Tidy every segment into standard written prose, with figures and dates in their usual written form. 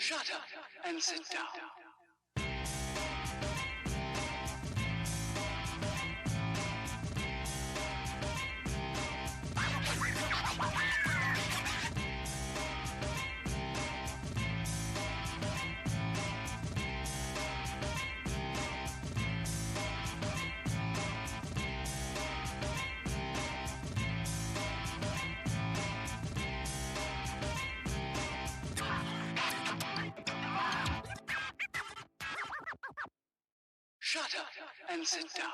Shut up and sit down. Shut up and sit down.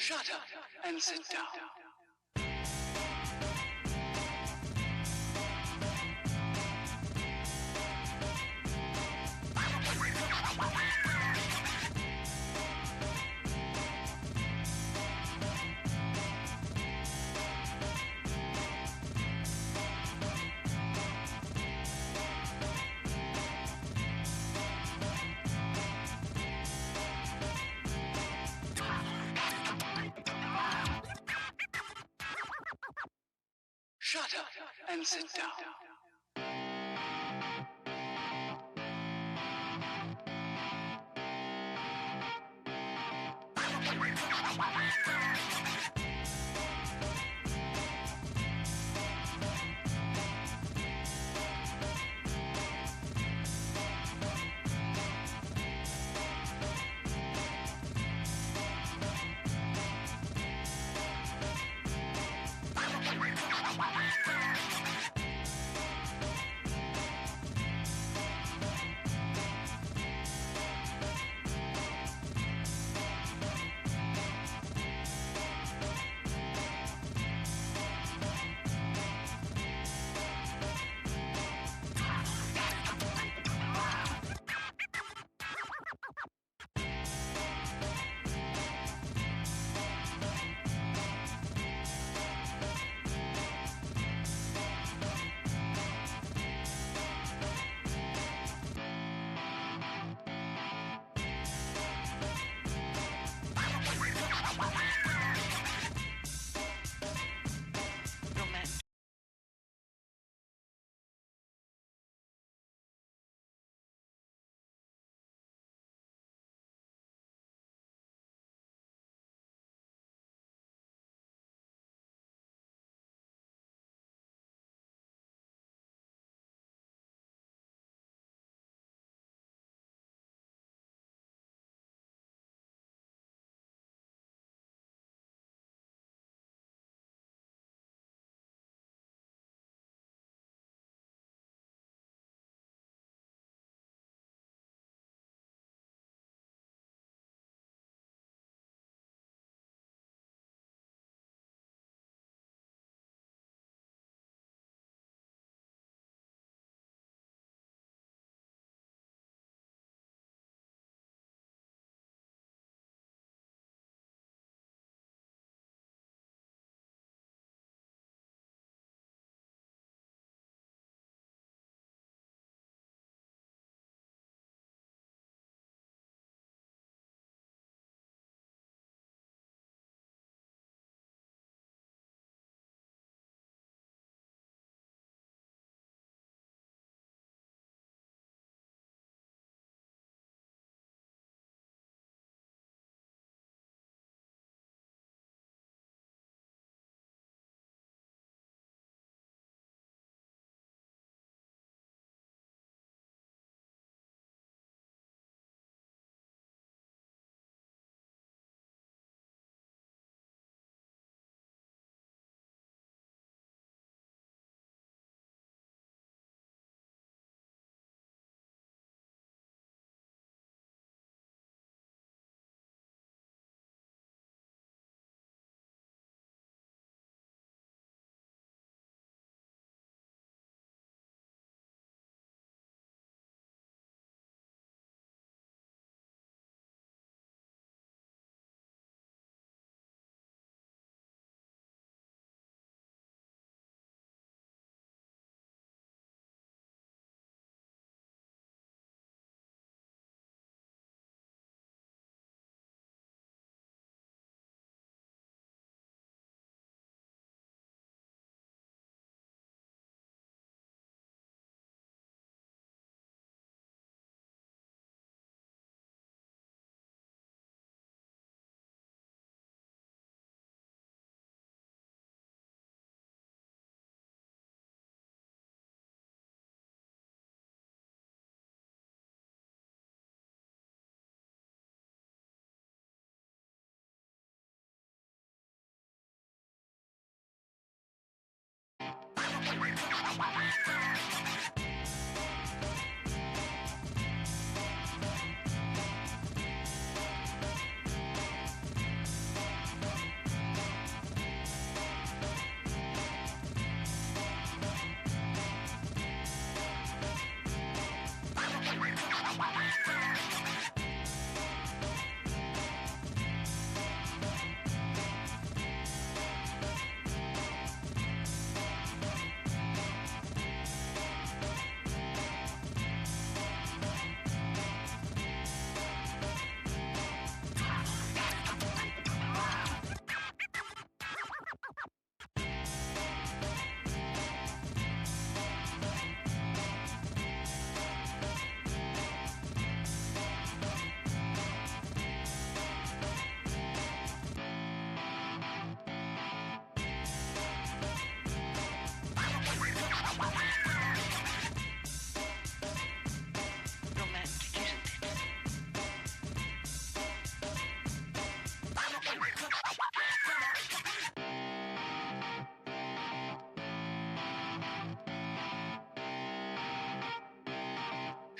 Shut up and sit down. Shut up and sit down.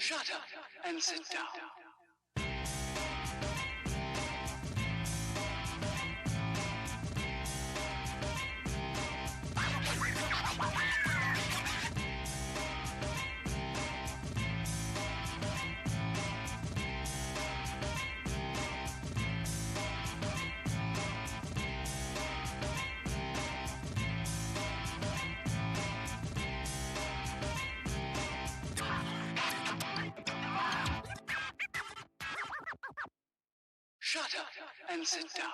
Shut up and sit down. Shut up and sit down.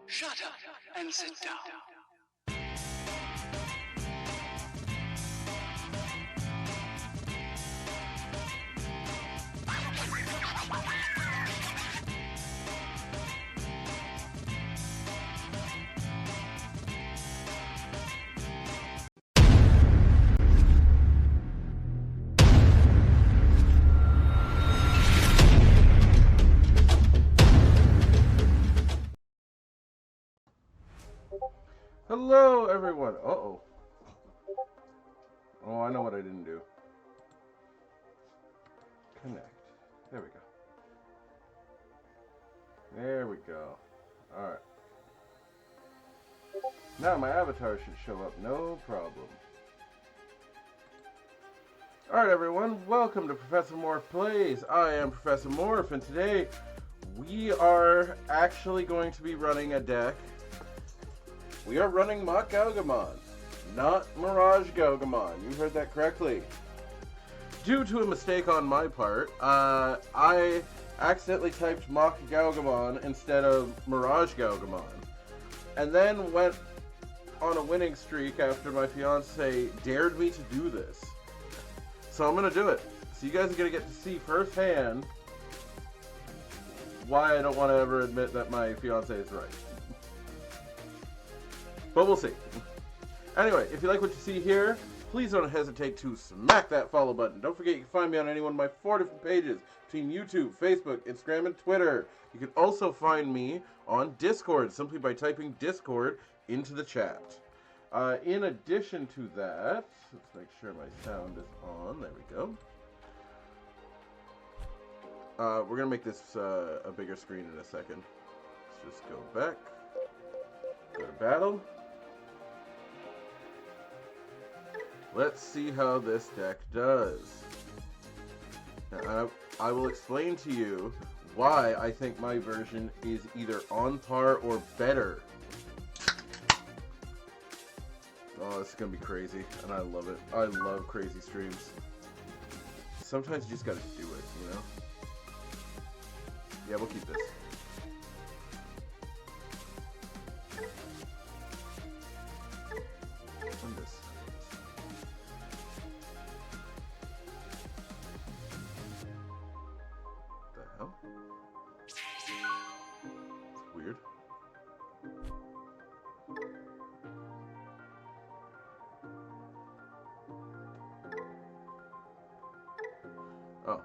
Shut up and sit down. Hello, everyone. Uh-oh. Oh, I know what I didn't do. Connect. There we go. There we go. Alright. Now my avatar should show up. No problem. Alright, everyone. Welcome to Professormorphplays. I am Professor Morph, and today we are actually going to be running a deck. We are running Magnagarurumon, not Mirage Gogumon. You heard that correctly. Due to a mistake on my part, I accidentally typed Magnagarurumon instead of Mirage Gogumon, and then went on a winning streak after my fiance dared me to do this. So I'm going to do it. So you guys are going to get to see firsthand why I don't want to ever admit that my fiance is right. But we'll see. Anyway, if you like what you see here, please don't hesitate to smack that follow button. Don't forget you can find me on any one of my 4 different pages between YouTube, Facebook, Instagram, and Twitter. You can also find me on Discord simply by typing Discord into the chat. In addition to that, let's make sure my sound is on. There we go. We're going to make this a bigger screen in a second. Let's just go back. Go to battle. Let's see how this deck does. Now, I will explain to you why I think my version is either on par or better. Oh, this is going to be crazy, and I love it. I love crazy streams. Sometimes you just got to do it, you know? Yeah, we'll keep this. Weird. Oh,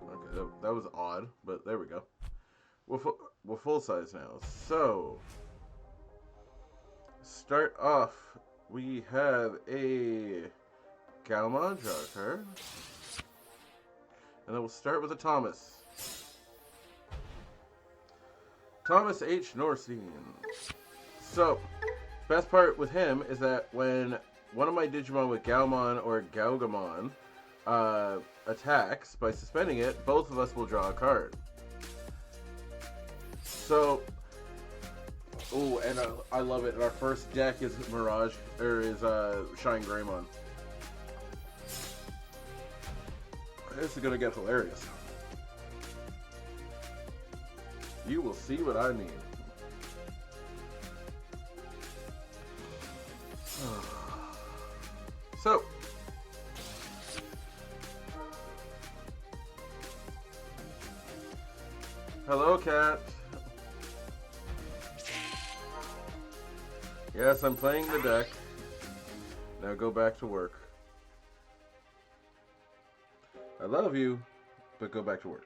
okay, that was odd, but there we go. we're full size now. So, start off, we have a Galmon draw card. And then we'll start with a Thomas. Thomas H. Norstein. So, best part with him is that when one of my Digimon with Gaomon or Gaugamon attacks by suspending it, both of us will draw a card. So, oh, and I love it. Our first deck is Mirage, or is Shine Greymon. This is gonna get hilarious. You will see what I mean. So, hello, cat. Yes, I'm playing the deck. Now go back to work. I love you, but go back to work.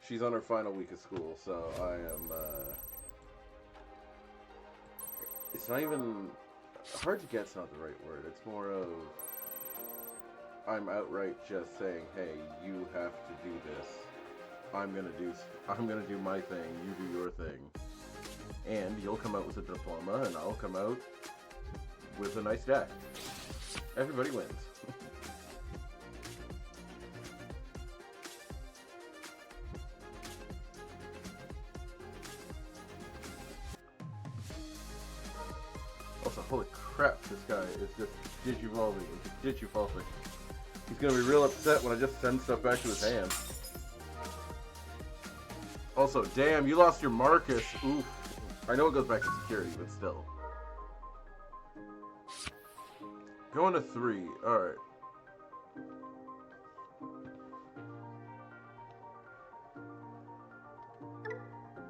She's on her final week of school, so I am, it's not even, hard to get's not the right word. It's more of, I'm outright just saying, hey, you have to do this. I'm gonna do my thing, you do your thing. And you'll come out with a diploma, and I'll come out with a nice deck. Everybody wins. Also, holy crap, this guy is just digivolving into digifalsing. He's gonna be real upset when I just send stuff back to his hand. Also, damn, you lost your Marcus. Oof. I know it goes back to security, but still. Going to 3. Alright.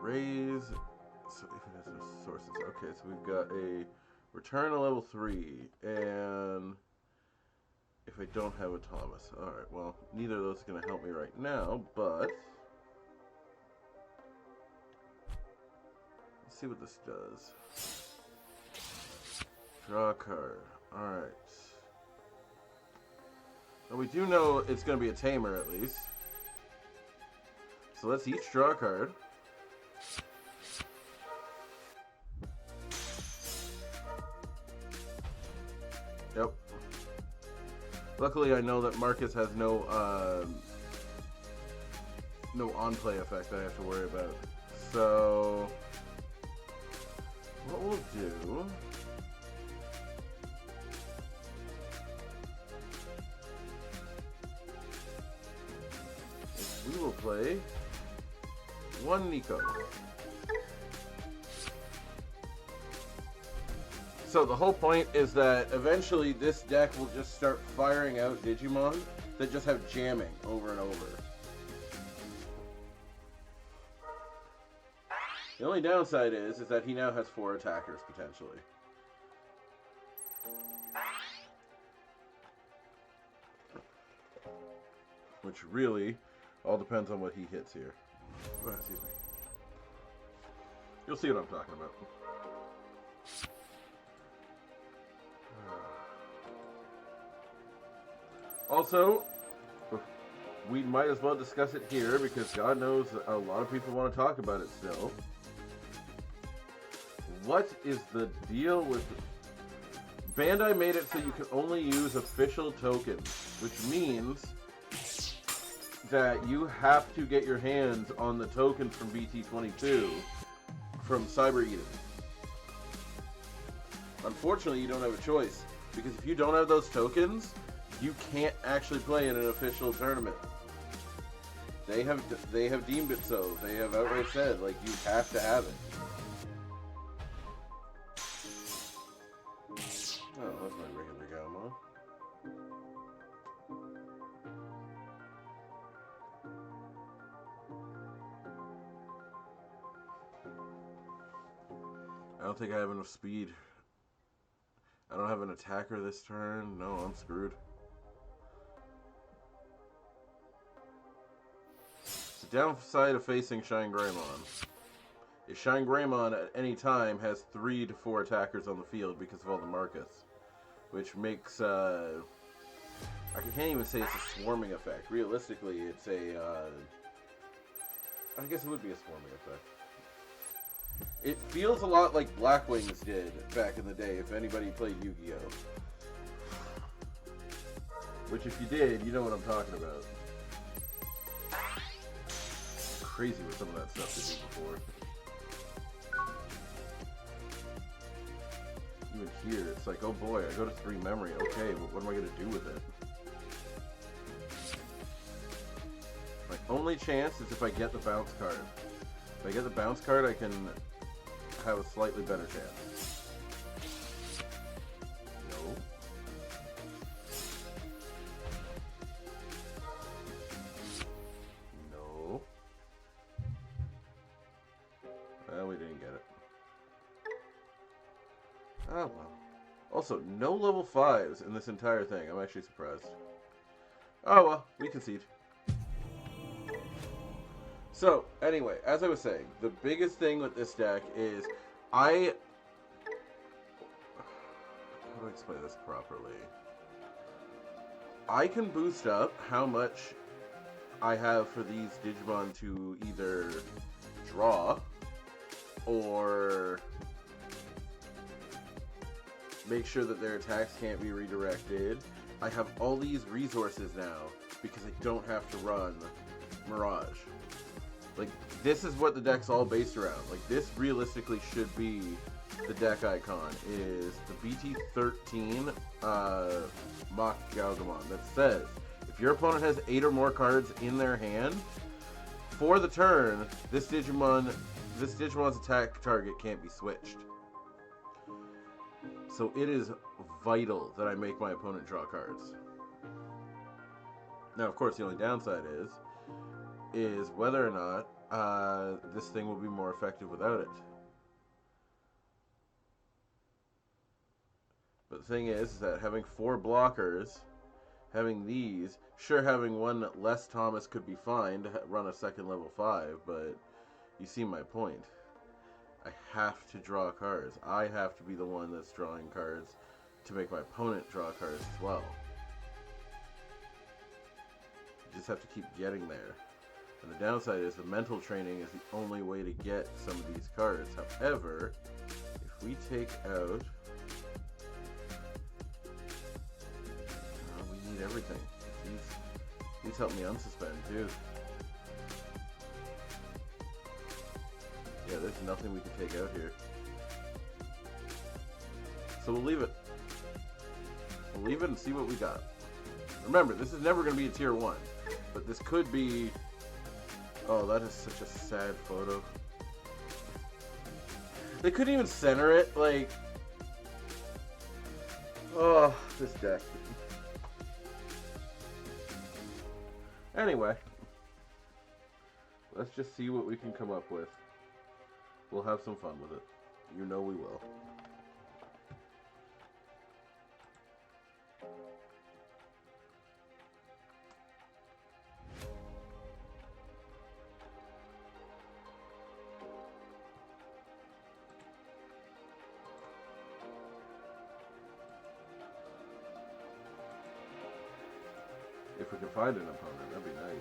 Raise. So if it has no sources. Okay, so we've got a return a level 3. And if I don't have a Thomas. Alright, well, neither of those is going to help me right now, but let's see what this does. Draw a card. Alright. Well, we do know it's going to be a tamer at least. So let's each draw a card. Yep. Luckily, I know that Marcus has no on-play effect I have to worry about. So what we'll do is we will play one Nico. So the whole point is that eventually this deck will just start firing out Digimon that just have jamming over and over. The only downside is that he now has 4 attackers potentially. Which really all depends on what he hits here. Oh, excuse me. You'll see what I'm talking about. Also, we might as well discuss it here because God knows a lot of people want to talk about it still. What is the deal with Bandai made it so you can only use official tokens, which means that you have to get your hands on the tokens from BT22 from Cyber Eden. Unfortunately, you don't have a choice because if you don't have those tokens, you can't actually play in an official tournament. They have deemed it so. They have outright said, like, you have to have it. Oh, that's my regular Gaomon. I don't think I have enough speed. I don't have an attacker this turn. No, I'm screwed. The downside of facing Shine Greymon is Shine Greymon at any time has 3 to 4 attackers on the field because of all the Marcus, which makes I can't even say it's a swarming effect. Realistically, it's a I guess it would be a swarming effect. It feels a lot like Black Wings did back in the day, if anybody played Yu-Gi-Oh! Which, if you did, you know what I'm talking about. Crazy what some of that stuff did before. Even here, it's like, oh boy, I go to 3 memory. Okay, but what am I going to do with it? My only chance is if I get the bounce card. If I get the bounce card, I can have a slightly better chance. No. No. Well, we didn't get it. Oh well. Also, no level 5s in this entire thing. I'm actually surprised. Oh well, we concede. So, anyway, as I was saying, the biggest thing with this deck is how do I explain this properly? I can boost up how much I have for these Digimon to either draw or make sure that their attacks can't be redirected. I have all these resources now because I don't have to run Mirage. Like, this is what the deck's all based around. Like, this realistically should be the deck icon, is the BT13 Magnagarurumon that says, if your opponent has 8 or more cards in their hand, for the turn, this Digimon's attack target can't be switched. So it is vital that I make my opponent draw cards. Now, of course, the only downside is whether or not this thing will be more effective without it. But the thing is that having 4 blockers, having these, sure, having one less Thomas could be fine to run a second level 5, but you see my point. I have to draw cards. I have to be the one that's drawing cards to make my opponent draw cards as well. You just have to keep getting there. And the downside is the mental training is the only way to get some of these cards. However, if we take out... we need everything. These help me unsuspend too. Yeah, there's nothing we can take out here. So we'll leave it. We'll leave it and see what we got. Remember, this is never going to be a tier 1. But this could be... Oh, that is such a sad photo. They couldn't even center it, like... Oh, this deck. Anyway. Let's just see what we can come up with. We'll have some fun with it. You know we will. If we can find an opponent, that'd be nice.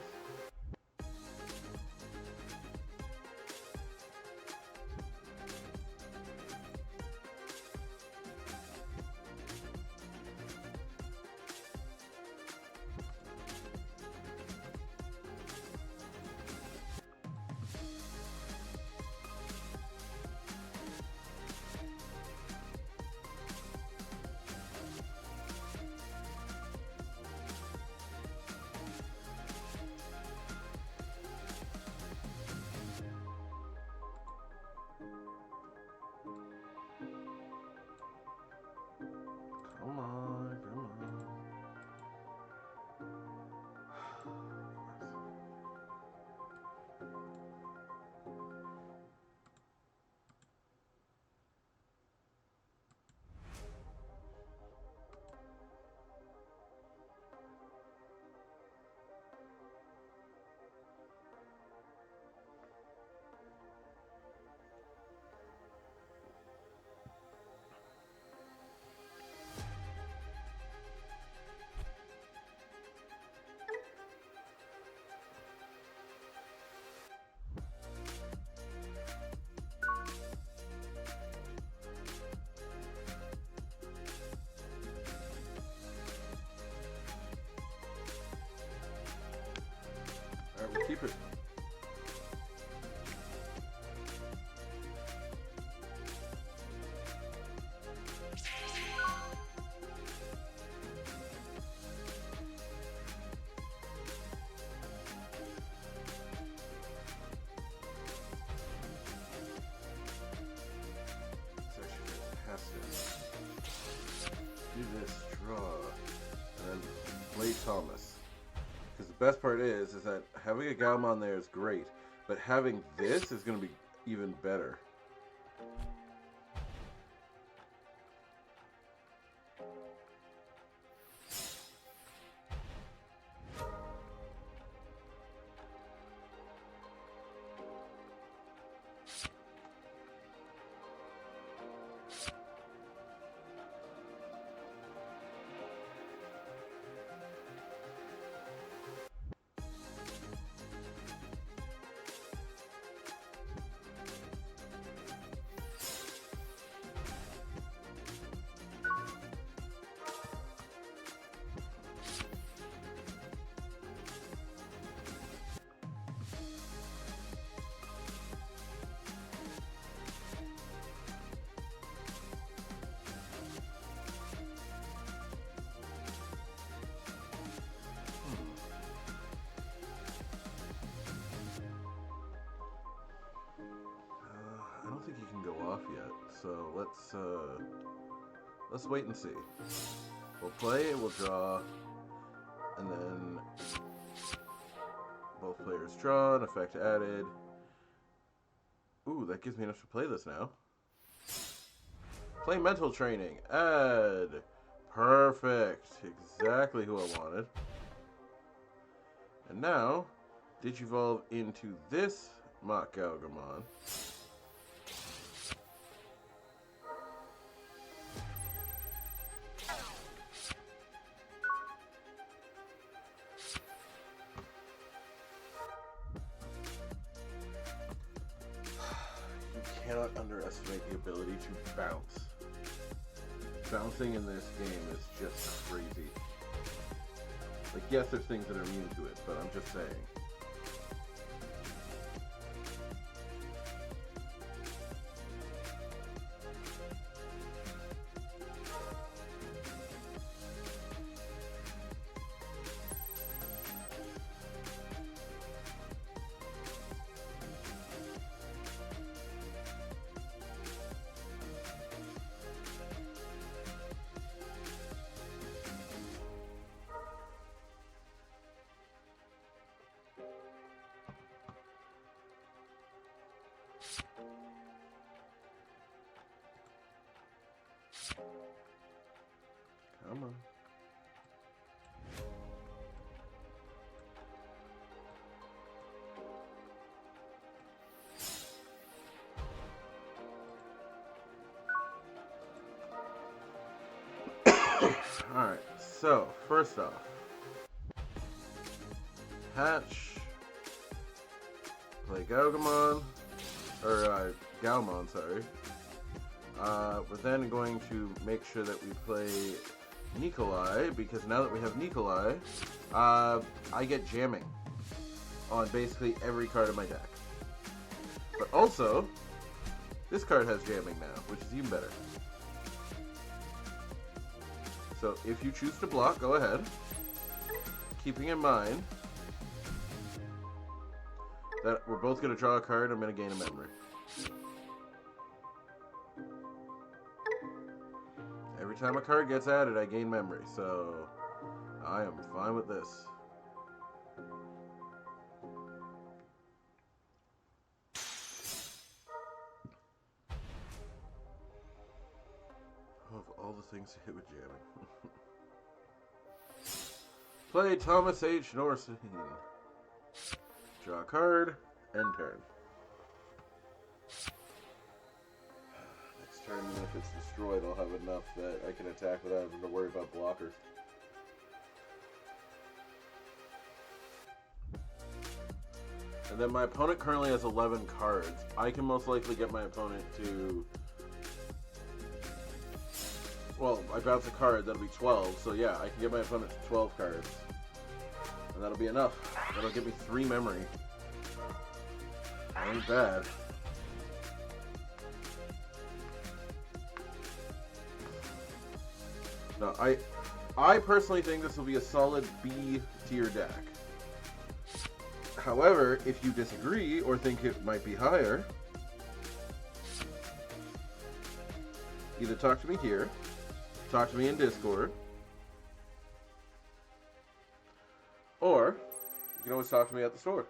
Thomas. Because the best part is that having a Gaomon there is great, but having this is going to be even better. I don't think he can go off yet, so let's wait and see. We'll play, we'll draw, and then both players draw, an effect added. Ooh, that gives me enough to play this now. Play mental training, add. Perfect, exactly who I wanted. And now, Digivolve into this Magnagarurumon. You cannot underestimate the ability to bounce. Bouncing in this game is just crazy. Like, yes, there's things that are immune to it, but I'm just saying. Come on. Alright, so first off, hatch, play Gaomon, or Gaomon, sorry. We're then going to make sure that we play Nikolai, because now that we have Nikolai, I get jamming on basically every card in my deck. But also, this card has jamming now, which is even better. So if you choose to block, go ahead. Keeping in mind that we're both going to draw a card, I'm going to gain a memory. Every time a card gets added, I gain memory, so I am fine with this. Of all the things to hit with jamming. Play Thomas H. Norson. Draw a card, end turn. Next turn, even if it's destroyed, I'll have enough that I can attack without having to worry about blockers. And then my opponent currently has 11 cards. I can most likely get my opponent to... Well, I bounce a card, that'll be 12. So yeah, I can get my opponent to 12 cards. And that'll be enough. That'll give me 3 memory. That ain't bad. No, I personally think this will be a solid B tier deck. However, if you disagree or think it might be higher, either talk to me here, talk to me in Discord, can always talk to me at the store.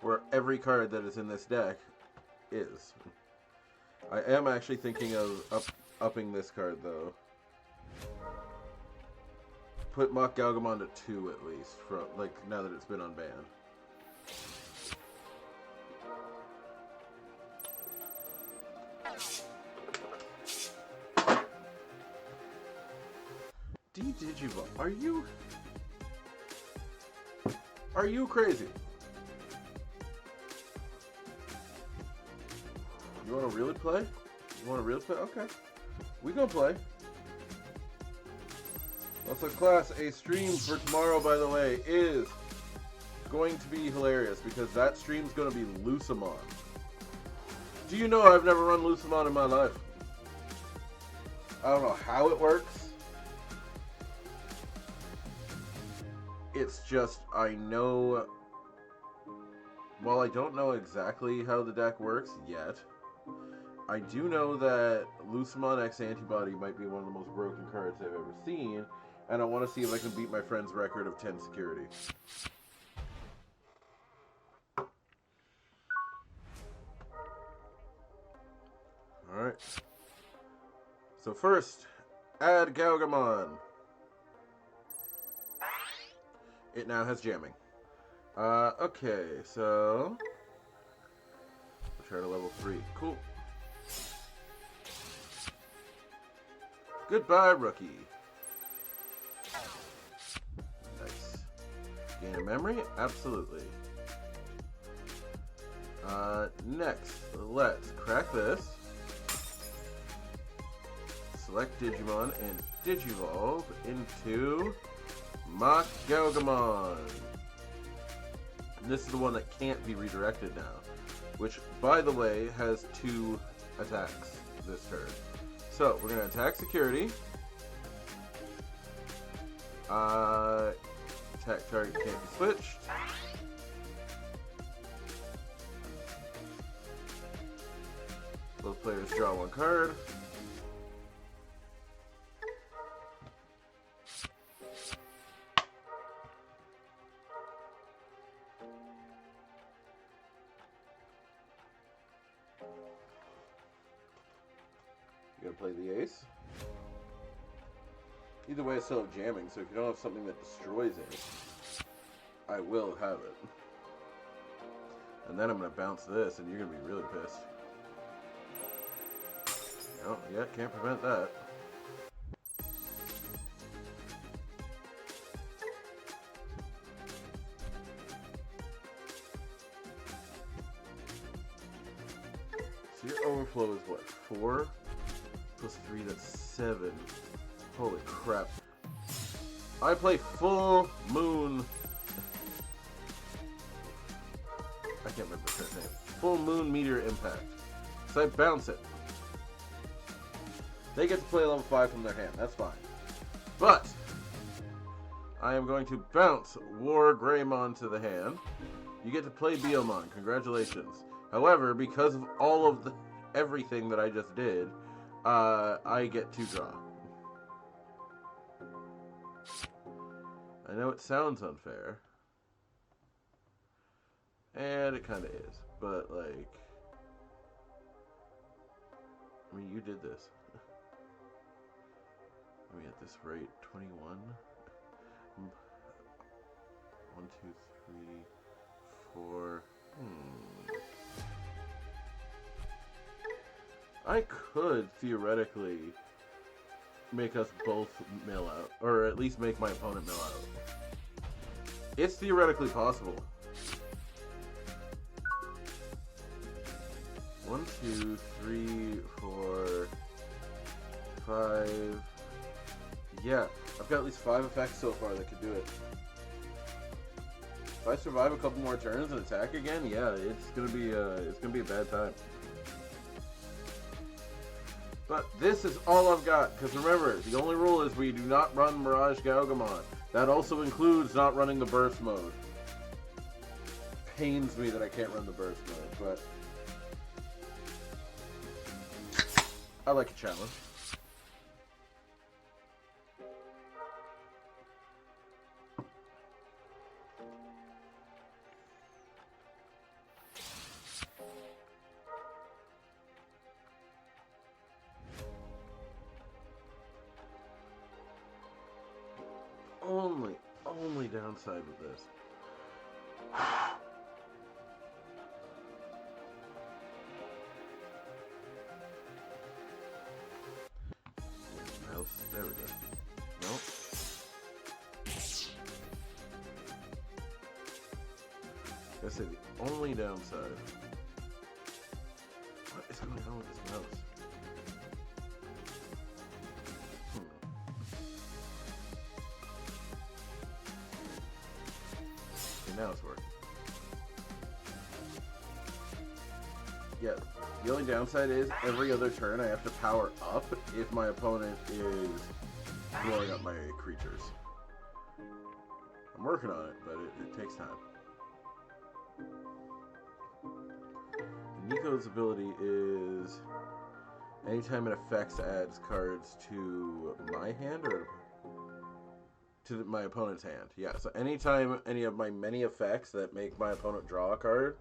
Where every card that is in this deck is. I am actually thinking of upping this card, though. Put Magnagarurumon to 2 at least, from like now that it's been unbanned. Digimon, are you crazy? You want to really play? You want to really play? Okay, we gonna play. Also, class, a stream for tomorrow, by the way, is going to be hilarious because that stream's going to be Medusamon. Do you know I've never run Medusamon in my life? I don't know how it works. It's just, I know... Well, I don't know exactly how the deck works yet. I do know that Medusamon X Antibody might be one of the most broken cards I've ever seen. And I want to see if I can beat my friend's record of 10 security. Alright. So first, add Gaugamon. It now has jamming. Okay, so... we'll try to level 3. Cool. Goodbye, rookie. Gain a memory? Absolutely. Next, let's crack this. Select Digimon and Digivolve into Magnagarurumon. And this is the one that can't be redirected now. Which, by the way, has 2 attacks this turn. So, we're going to attack security. Attack target can't be switched. Both players draw 1 card. You gotta play the ace. Either way, I still have jamming, so if you don't have something that destroys it, I will have it. And then I'm going to bounce this, and you're going to be really pissed. No, yeah, can't prevent that. So your overflow is what? 4 plus 3, that's 7. Holy crap. I play Full Moon. I can't remember the name. Full Moon Meteor Impact. So I bounce it. They get to play level 5 from their hand. That's fine. But I am going to bounce War Greymon to the hand. You get to play Biomon. Congratulations. However, because of all of everything that I just did, I get to draw. I know it sounds unfair. And it kind of is. But, like... I mean, you did this. I mean, at this rate, 21? 1, 2, 3, 4... I could, theoretically, make us both mill out. Or at least make my opponent mill out. It's theoretically possible. 1, 2, 3, 4, 5. Yeah, I've got at least 5 effects so far that could do it. If I survive a couple more turns and attack again, yeah, it's gonna be a bad time. But this is all I've got, because remember, the only rule is we do not run Mirage Gaugamon. That also includes not running the burst mode. Pains me that I can't run the burst mode, but I like a challenge. downside with this. Mouse. There we go. Nope. I say the only downside. What is going on with this mouse? Okay, now it's working. Yeah, the only downside is every other turn I have to power up if my opponent is blowing up my creatures. I'm working on it, but it takes time. Nico's ability is anytime it affects adds cards to my hand or to my opponent's hand. Yeah, so anytime any of my many effects that make my opponent draw a card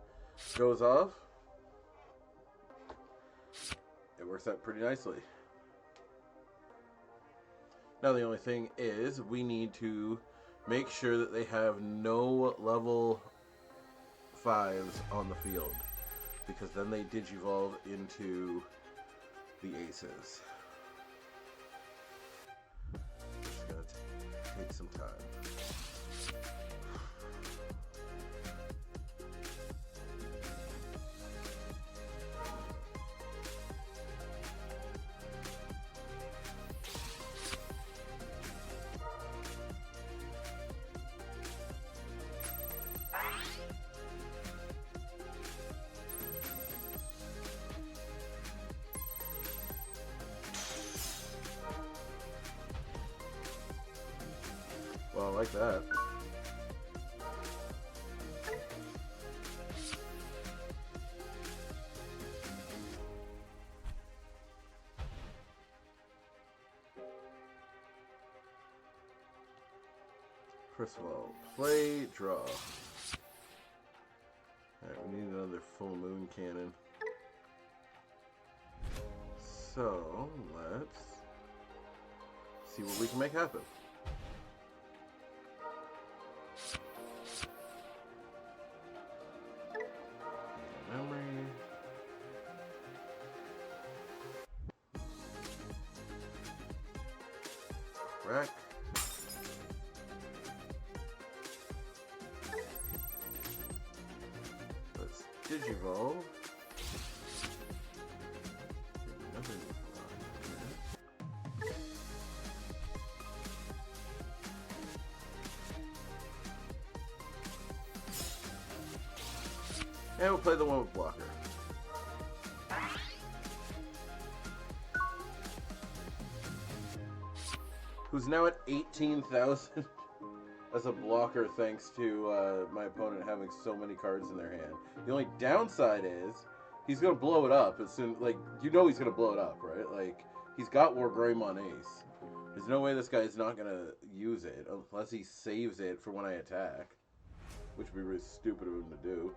goes off, it works out pretty nicely. Now the only thing is we need to make sure that they have no level 5s on the field, because then they digivolve into the aces. It's gonna take some time. Well, I like that. First of all, play, draw. Alright, we need another full moon cannon. So, let's see what we can make happen. Memory. Wreck. Let's digivolve. And we'll play the one with blocker. Who's now at 18,000 as a blocker thanks to my opponent having so many cards in their hand. The only downside is he's going to blow it up as soon, like, you know he's going to blow it up, right? Like, he's got Wargreymon Ace. There's no way this guy is not going to use it unless he saves it for when I attack, which would be really stupid of him to do.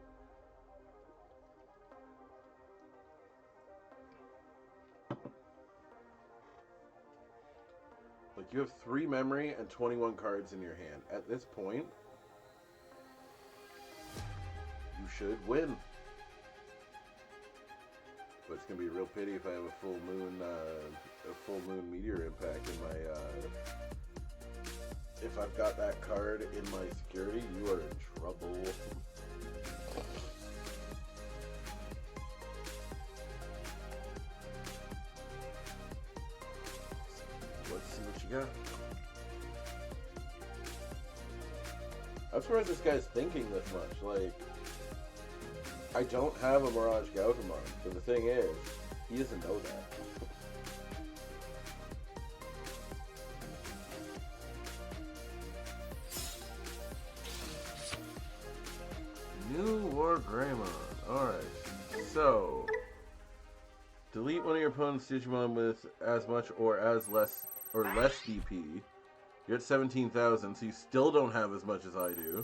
Like, you have 3 memory and 21 cards in your hand. At this point, you should win. But it's gonna be a real pity if I have a full moon meteor impact in my. If I've got that card in my security, you are in trouble. Let's see what you got. I'm surprised this guy's thinking this much. Like, I don't have a Mirage Gautamon, but the thing is, he doesn't know that. New Wargreymon. Alright, so delete one of your opponent's Digimon with as much or less DP. You're at 17,000, so you still don't have as much as I do.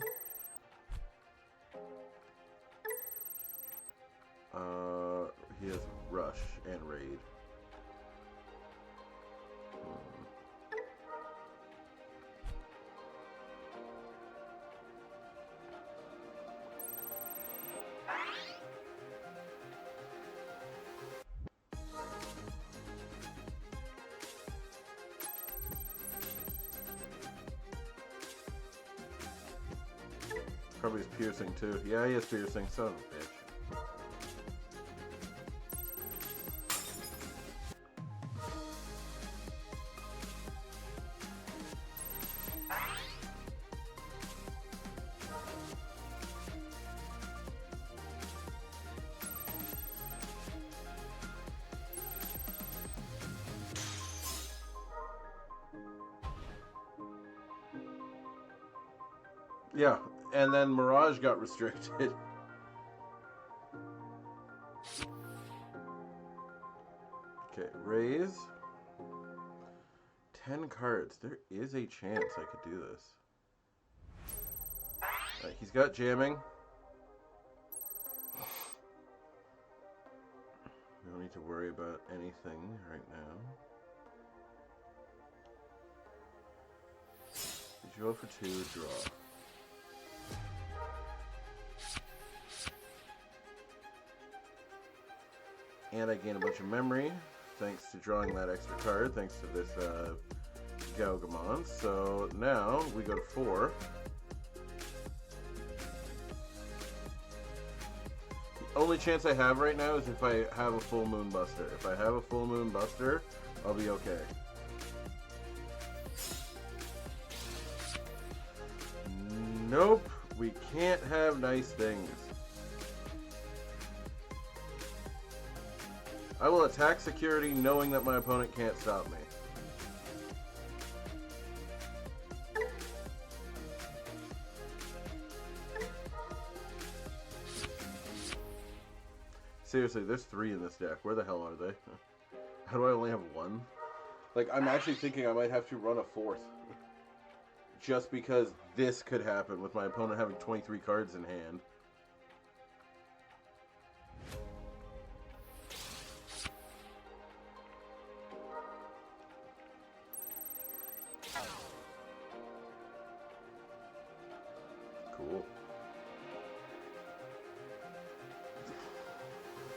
He has Rush and Raid. Probably is piercing too. Yeah, he is piercing. Son of a bitch. Yeah, and then Mirage got restricted. Okay, raise. 10 cards. There is a chance I could do this. Alright, he's got jamming. We don't need to worry about anything right now. You go for 2, draw. And I gain a bunch of memory, thanks to drawing that extra card, thanks to this Gaugamon. So now we go to 4. The only chance I have right now is if I have a full moon buster. If I have a full moon buster, I'll be okay. Nope, we can't have nice things. I will attack security knowing that my opponent can't stop me. Seriously, there's 3 in this deck. Where the hell are they? How do I only have 1? Like, I'm actually thinking I might have to run a 4th. Just because this could happen with my opponent having 23 cards in hand. Cool.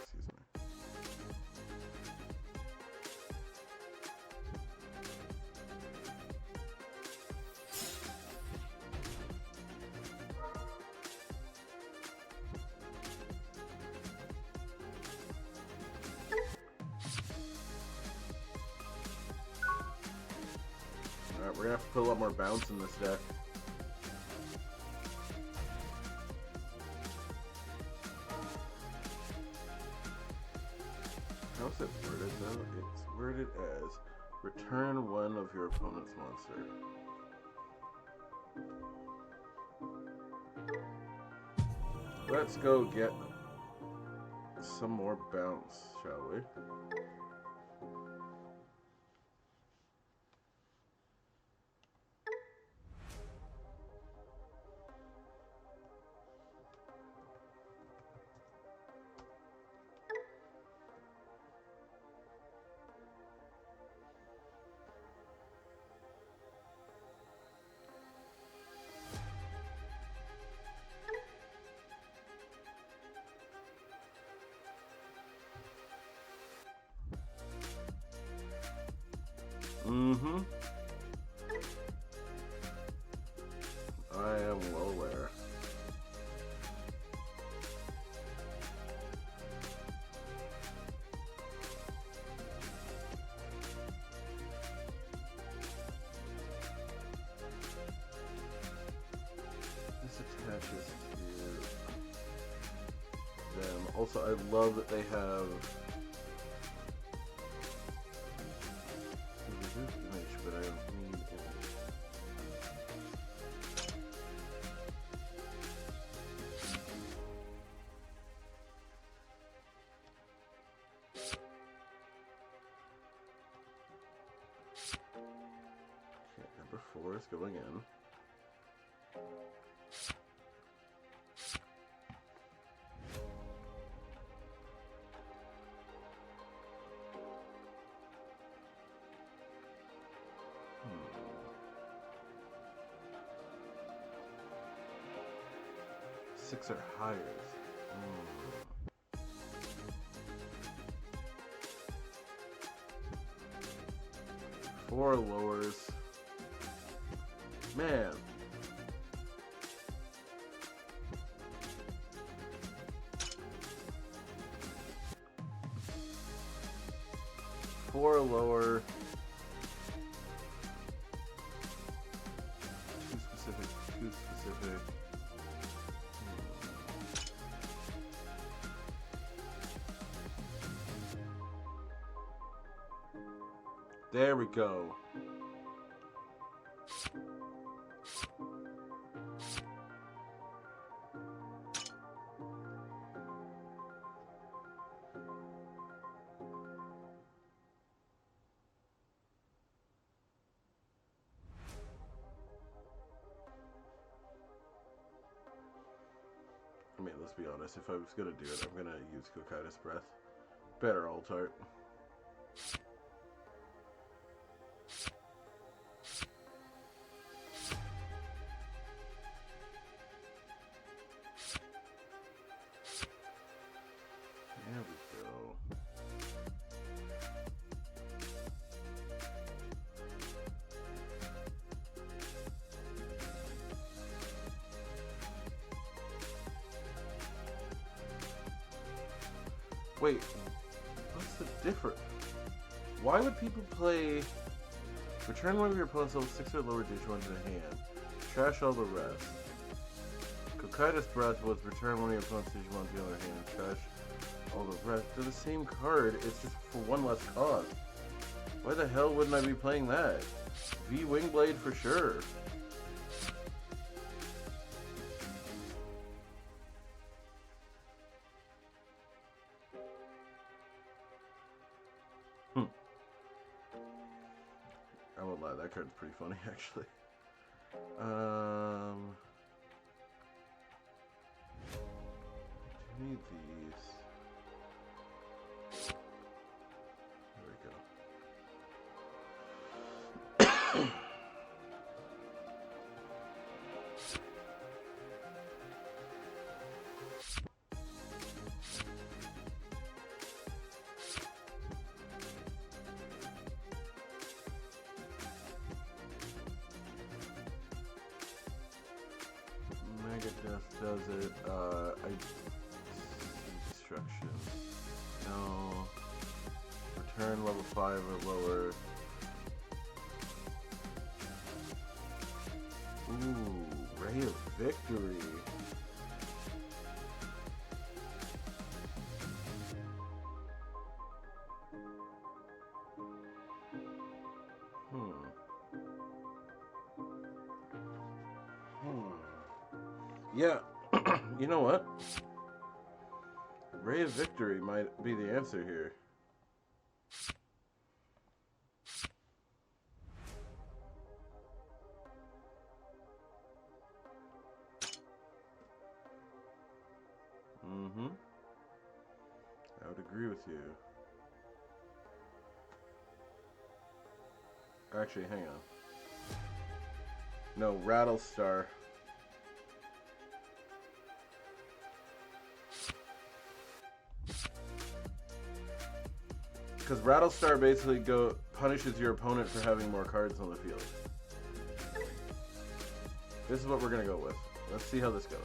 Excuse me. Alright, we're gonna have to put a lot more bounce in this deck. How's it worded though? It's worded as return one of your opponent's monster. Let's go get some more bounce, shall we? Mm-hmm. I am well aware. This attaches to them. Also, I love that they have image, but I don't need image. Okay, number 4 is going in. Six are hires. 4 lowers. Man. 4 lower. Too specific, too specific. There we go. I mean, let's be honest, if I was gonna do it, I'm gonna use Cocytus Breath. Better alt art. There we go. Wait, what's the difference? Why would people play return one of your opponent's level 6 or lower Digimon to the hand? Trash all the rest. Cocytus Breath was return one of your opponent's Digimon to the other hand. Trash all the rest. They're the same card, it's just for one less cost. Why the hell wouldn't I be playing that? V Wingblade for sure. I won't lie, that card's pretty funny actually. Do you need these? There we go. Death does it. Destruction. No. Return level 5 or lower. Ooh, Ray of Victory. Yeah, you know what? Ray of Victory might be the answer here. I would agree with you. Actually, hang on. No, Rattlestar. Because Rattlestar basically punishes your opponent for having more cards on the field. This is what we're going to go with. Let's see how this goes.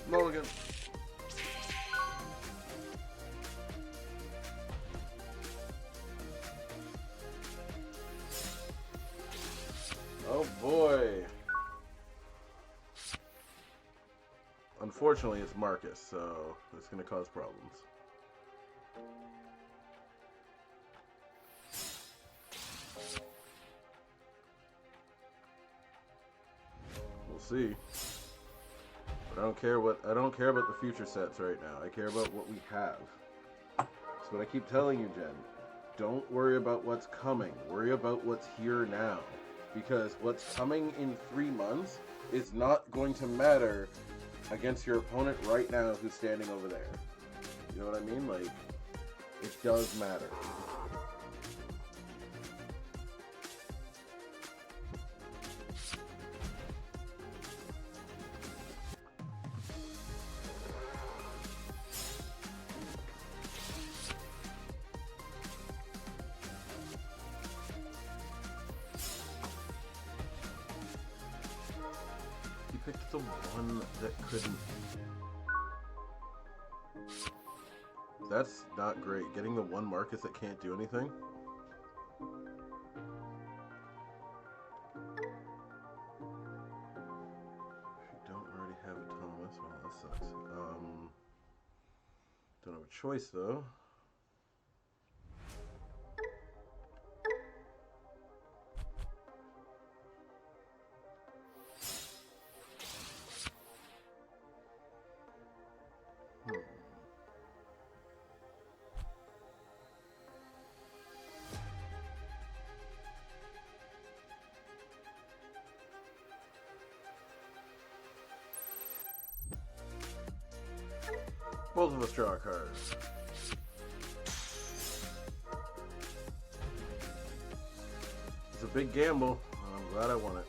Mulligan. Oh boy. Unfortunately, it's Marcus, so it's going to cause problems. We'll see. But I don't care about the future sets right now. I care about what we have. That's what I keep telling you, Jen. Don't worry about what's coming. Worry about what's here now. Because what's coming in 3 months is not going to matter against your opponent right now who's standing over there. You know what I mean? Like, it does matter. the one that couldn't? That's not great. Getting the one Marcus that can't do anything. If you don't already have a Thomas, well, that sucks. Don't have a choice though. Both of us draw a card. It's a big gamble. I'm glad I won it.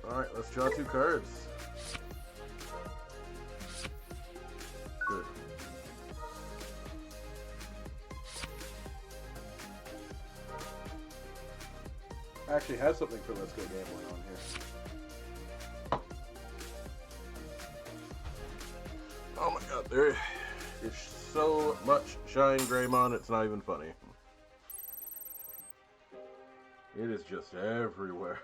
Alright, let's draw 2 cards. Good. I actually have something for Let's Go Gambling on here. Oh my god, there is so much Shine Greymon, it's not even funny. It is just everywhere.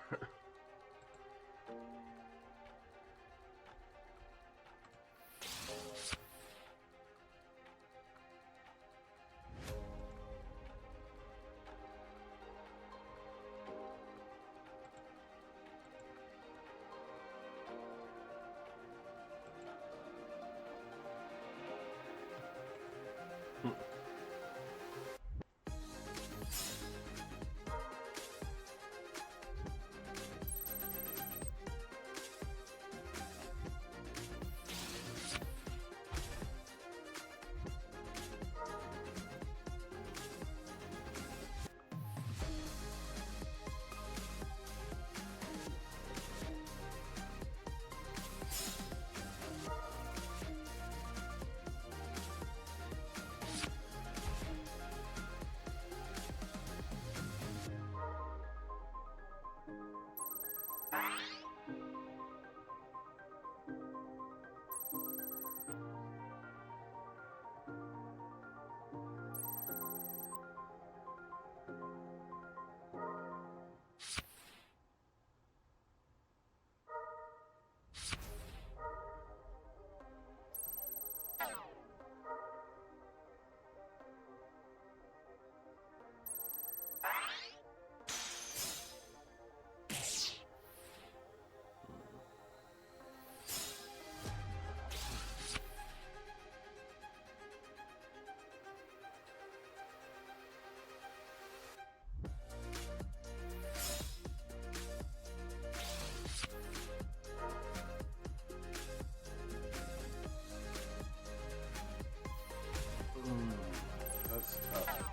That's tough.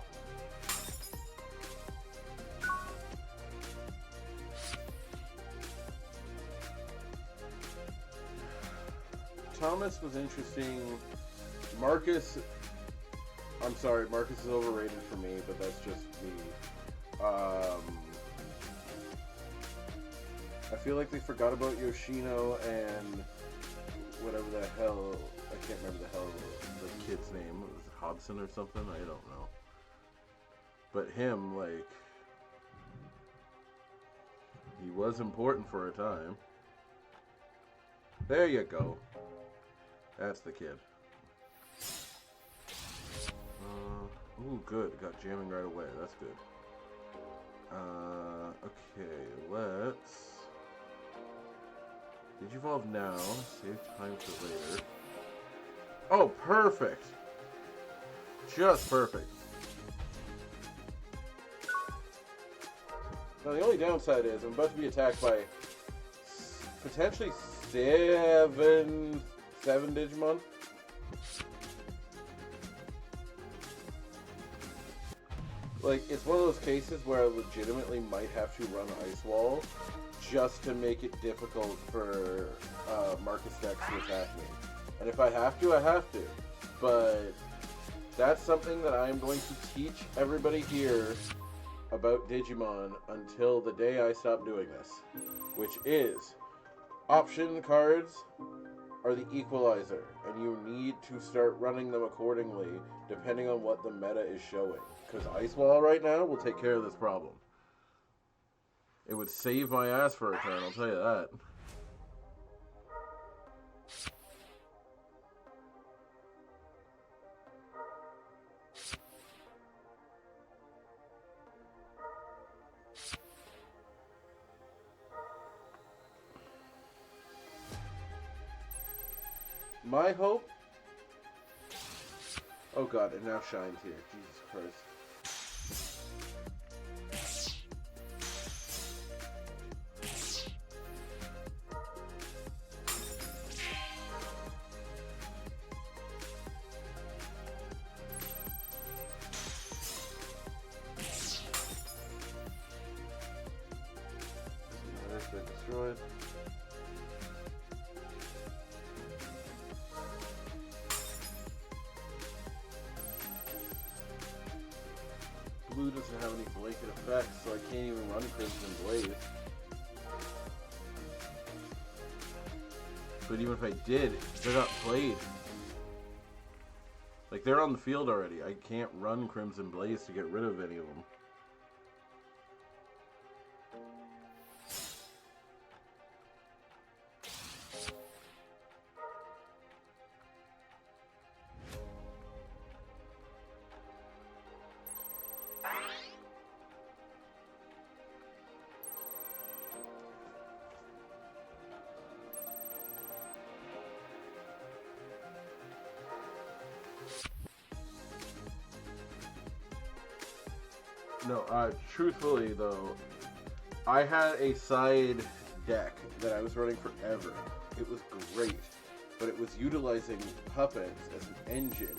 Thomas was interesting. Marcus, I'm sorry, Marcus is overrated for me, but that's just me. I feel like they forgot about Yoshino and whatever the hell, I can't remember the hell the kid's name. Was it Hobson or something? I don't know. But him, like, he was important for a time. There you go. That's the kid. Ooh, good. Got jamming right away. That's good. Okay, let's... Digivolve now. Save time for later. Oh, perfect! Just perfect. Now, the only downside is I'm about to be attacked by potentially seven Digimon. Like, it's one of those cases where I legitimately might have to run Ice Wall just to make it difficult for Marcus Dex to attack me. And if I have to, I have to. But that's something that I am going to teach everybody here about Digimon until the day I stop doing this, which is option cards are the equalizer, and you need to start running them accordingly depending on what the meta is showing. Because Ice Wall right now will take care of this problem. It would save my ass for a turn, I'll tell you that. My hope... Oh god, it now shines here. Jesus Christ. They're destroyed. Blue doesn't have any blanket effects, so I can't even run Crimson Blaze. But even if I did, they're not played. Like, they're on the field already. I can't run Crimson Blaze to get rid of any of them. No, truthfully though, I had a side deck that I was running forever. It was great, but it was utilizing puppets as an engine,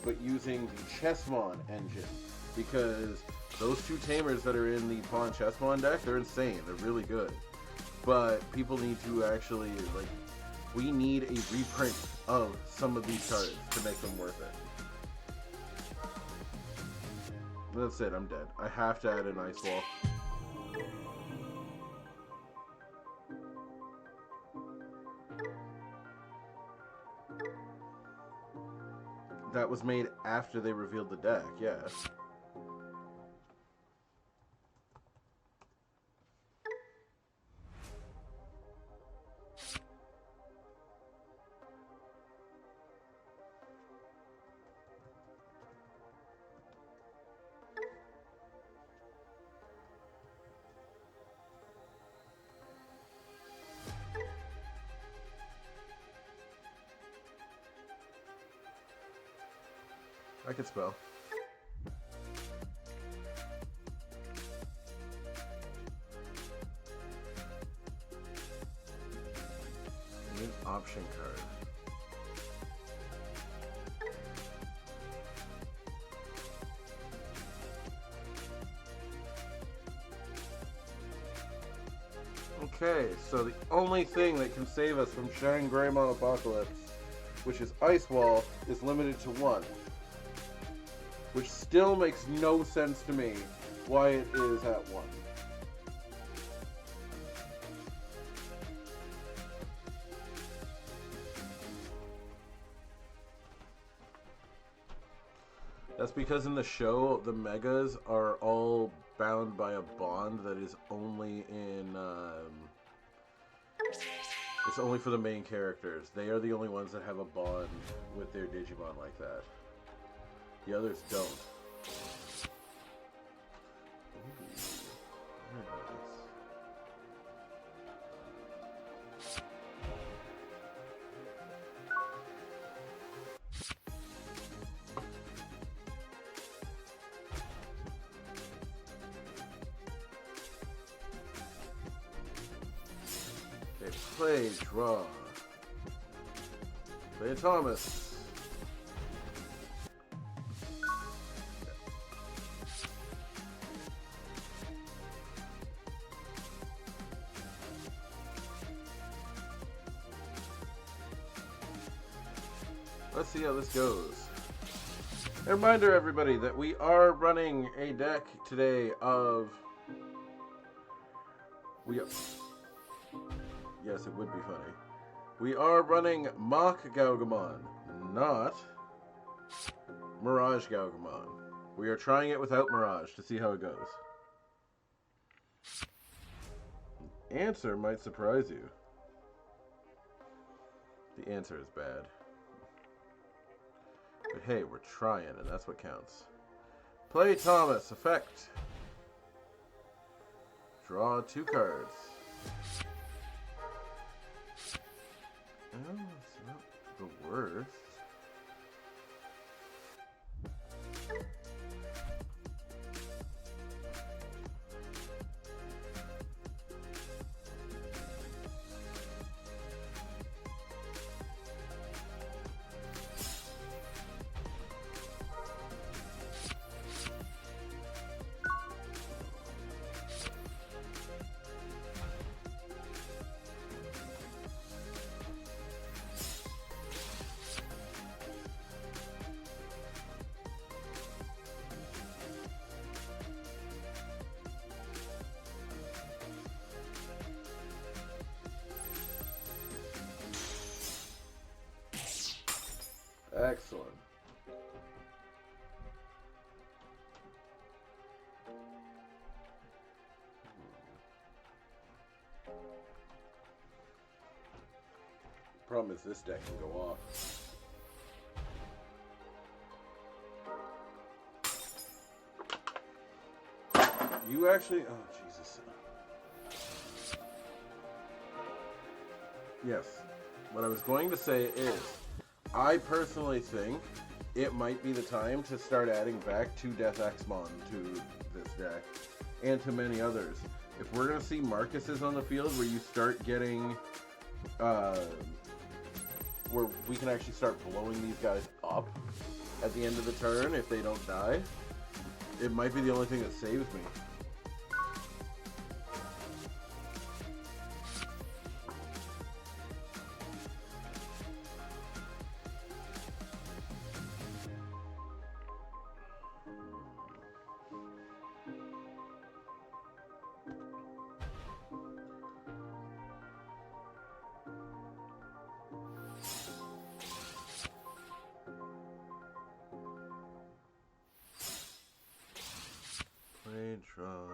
but using the Chessmon engine, because those two tamers that are in the Pawn Chessmon deck, they're insane. They're really good, but people need to actually, like, we need a reprint of some of these cards to make them worth it. That's it, I'm dead. I have to add an Ice Wall. That was made after they revealed the deck, yeah. I could spell. I need an option card. Okay, so the only thing that can save us from Sharing Greymon Apocalypse, which is Ice Wall, is limited to 1. Which still makes no sense to me why it is at 1. That's because in the show, the Megas are all bound by a bond that is only in, it's only for the main characters. They are the only ones that have a bond with their Digimon like that. The others don't. Ooh, very nice. Okay, play, draw. Play a Thomas. Let's see how this goes. A reminder, everybody, that we are running a deck today of... Yes, it would be funny. We are running Magnagarurumon, not Mirage Gaugamon. We are trying it without Mirage to see how it goes. The answer might surprise you. The answer is bad. But hey, we're trying, and that's what counts. Play Thomas, effect. Draw 2 cards. Oh, it's not the worst. Excellent. Problem is this deck can go off. You actually... Oh, Jesus. Yes. What I was going to say is, I personally think it might be the time to start adding back 2 Death-Axmon to this deck, and to many others. If we're going to see Marcuses on the field where you start getting... where we can actually start blowing these guys up at the end of the turn if they don't die, it might be the only thing that saves me. Play, draw.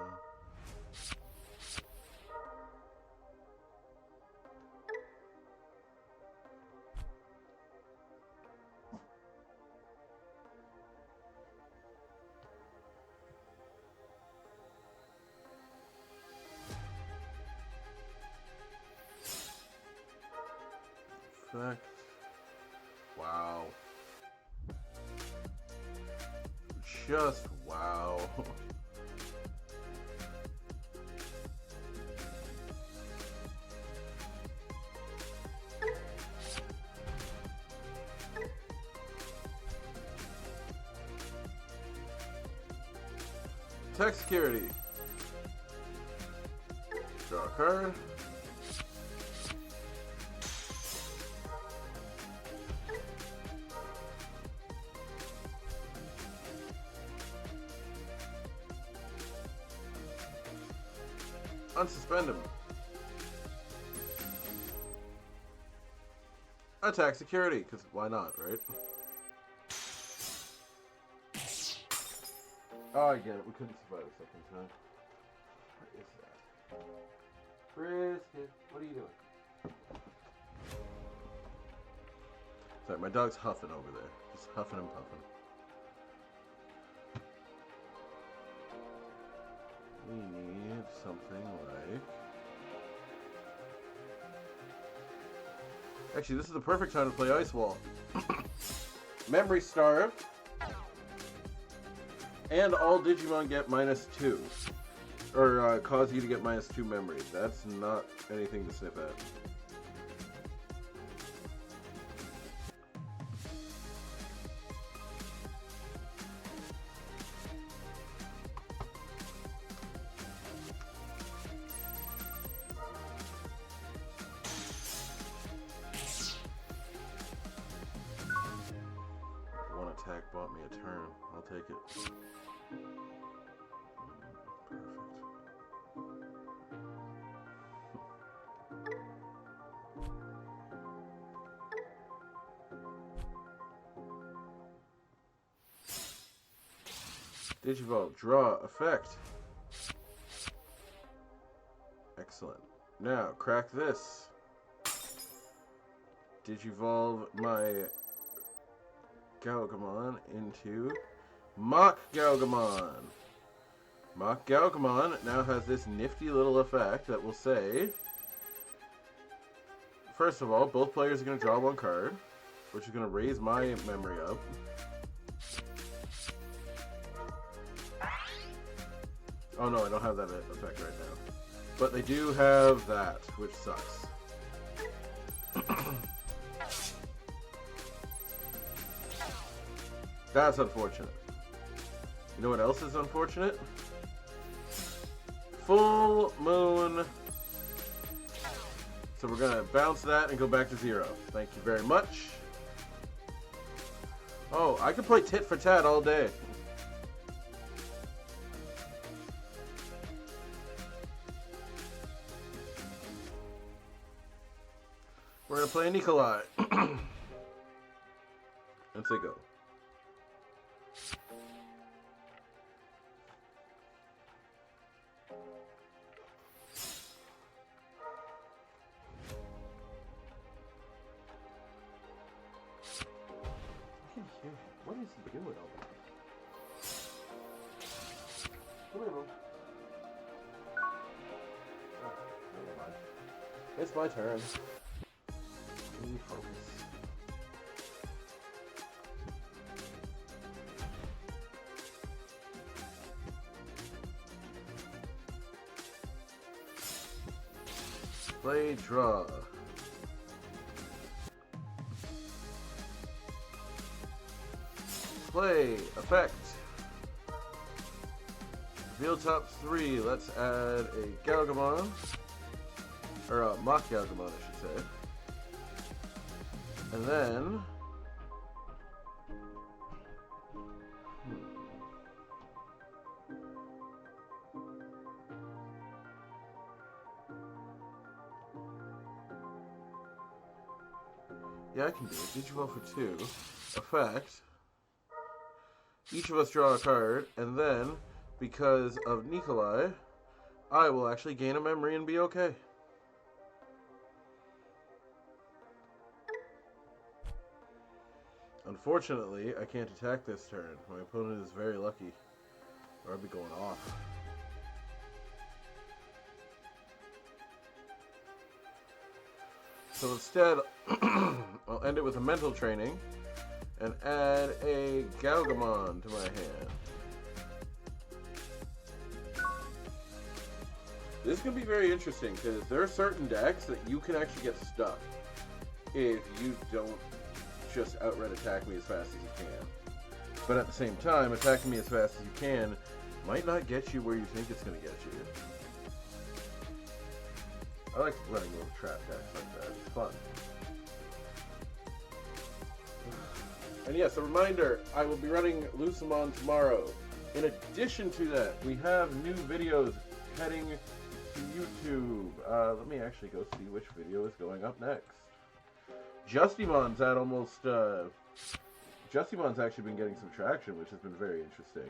Effect. Wow. Just wow. Tech security. Draw a card. Unsuspend him. Attack security, because why not, right? Oh, I get it. We couldn't survive a second time. What is that? Brisket, what are you doing? Sorry, my dog's huffing over there. Just huffing and puffing. We need something like... Actually, this is the perfect time to play Ice Wall. Memory Starved. And all Digimon get -2. Or cause you to get -2 memory. That's not anything to sniff at. One attack bought me a turn. I'll take it. Perfect. Digivolve, draw, effect. Excellent. Now, crack this. Digivolve my Galgamon into Mock Galgamon. Mock Galgamon now has this nifty little effect that will say, first of all, both players are going to draw one card, which is going to raise my memory up. Oh no, I don't have that effect right now. But they do have that, which sucks. That's unfortunate. You know what else is unfortunate? Full moon. So we're gonna bounce that and go back to 0. Thank you very much. Oh, I could play tit for tat all day. We're gonna play Nikolai. And say go. What is he doing over there? Come here, bro. Oh, never mind. It's my turn. Focus. Play, draw. Play, effect. Reveal top 3. Let's add a Galgamon. Or a Mock Galgamon, I should say. And then... Yeah, I can do it. Digivolve for 2. Effect. Each of us draw a card, and then, because of Nikolai, I will actually gain a memory and be okay. Unfortunately, I can't attack this turn. My opponent is very lucky, or I'd be going off. So instead, I'll end it with a mental training and add a Galgamon to my hand. This is going to be very interesting because there are certain decks that you can actually get stuck if you don't just outright attack me as fast as you can. But at the same time, attacking me as fast as you can might not get you where you think it's going to get you. I like running little trap decks like that. It's fun. And yes, a reminder, I will be running Medusamon tomorrow. In addition to that, we have new videos heading to YouTube. Let me actually go see which video is going up next. Justymon's at almost... Justymon's actually been getting some traction, which has been very interesting.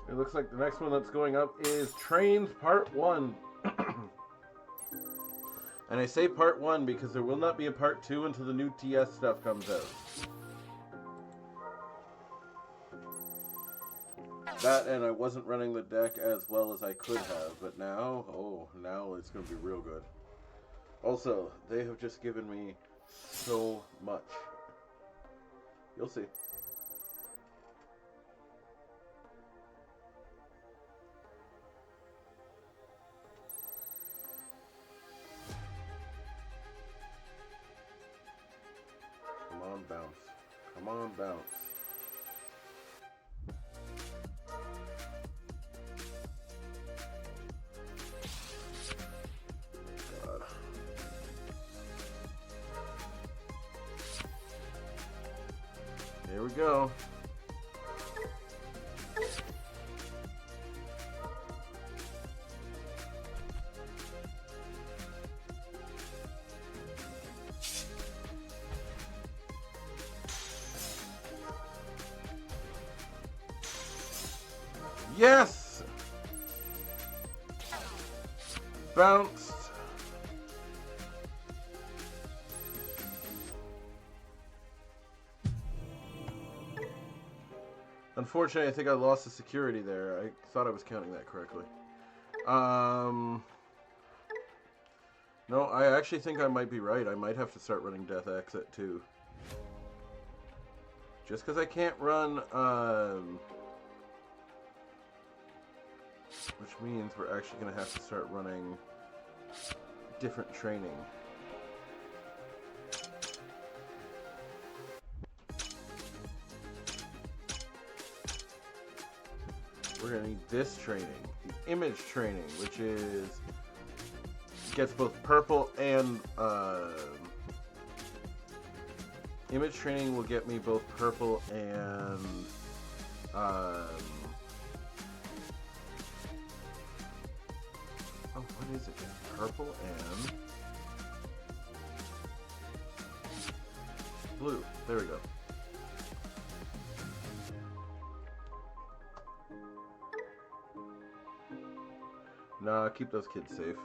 It looks like the next one that's going up is Trains Part 1. And I say part 1 because there will not be a part 2 until the new TS stuff comes out. That, and I wasn't running the deck as well as I could have, but now, now it's going to be real good. Also, they have just given me so much. You'll see. Come on, bounce. Come on, bounce. God. Here we go. Yes! Bounced. Unfortunately, I think I lost the security there. I thought I was counting that correctly. No, I actually think I might be right. I might have to start running Death Exit too. Just because I can't run, which means we're actually going to have to start running different training. We're going to need this training, the image training, which is gets both purple and image training will get me both purple and oh, what is it? Purple and blue. There we go. Nah, keep those kids safe.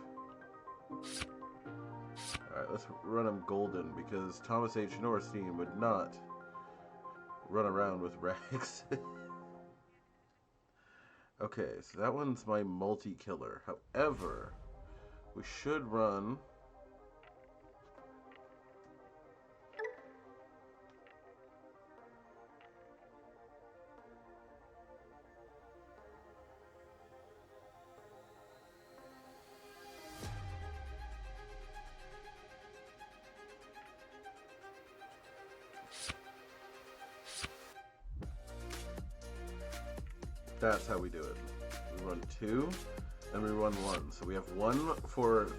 Alright, let's run them golden, because Thomas H. Norstein would not run around with rags. Okay, so that one's my multi-killer. However, we should run... That's how we do it. We run 2, and we run 1. So we have 1 for...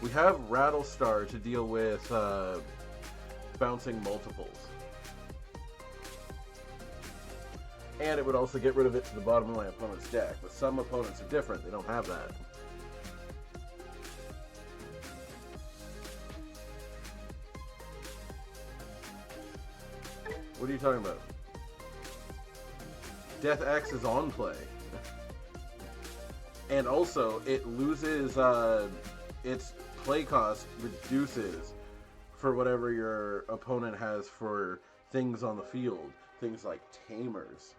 We have Rattlestar to deal with bouncing multiples. And it would also get rid of it to the bottom of my opponent's deck. But some opponents are different. They don't have that. What are you talking about? Death X is on play. And also, it loses, its play cost reduces for whatever your opponent has for things on the field. Things like tamers.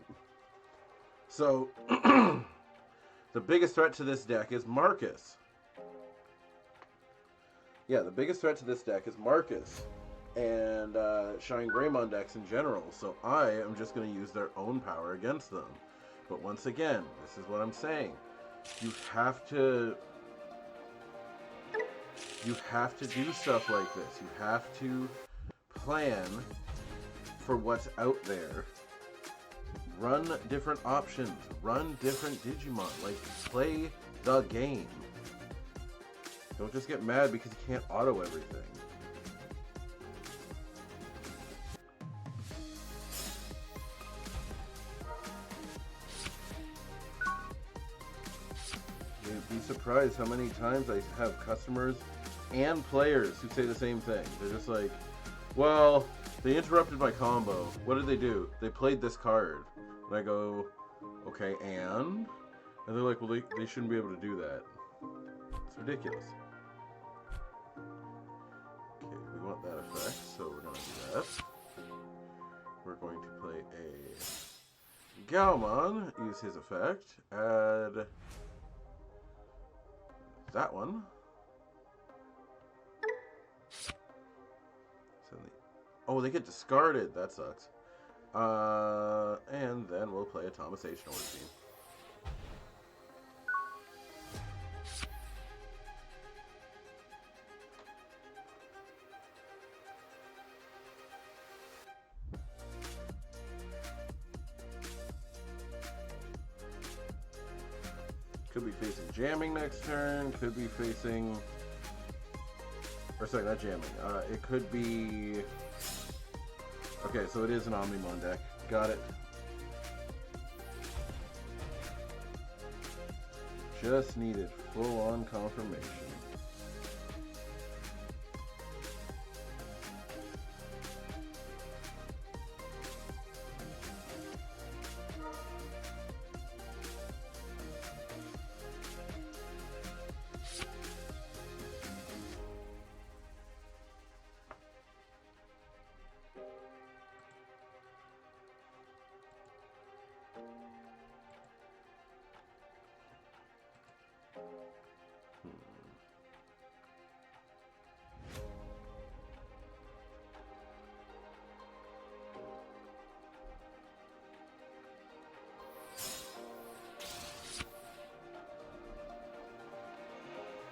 So, the biggest threat to this deck is Marcus. Yeah, the biggest threat to this deck is Marcus. And Shine Greymon decks in general, so I am just going to use their own power against them. But once again, this is what I'm saying. You have to do stuff like this. You have to plan for what's out there. Run different options. Run different Digimon. Like, play the game. Don't just get mad because you can't auto everything. You'd be surprised how many times I have customers and players who say the same thing. They're just like, well, they interrupted my combo. What did they do? They played this card. And I go, okay, and? And they're like, well, they shouldn't be able to do that. It's ridiculous. want that effect, so we're going to do that. We're going to play a Galmon, use his effect, add that one. Oh, they get discarded. That sucks. And then we'll play a Thomasation Order Team. Could be facing jamming next turn. Could be facing... Or sorry, not jamming. It could be... Okay, so it is an Omnimon deck. Got it. Just needed full-on confirmation.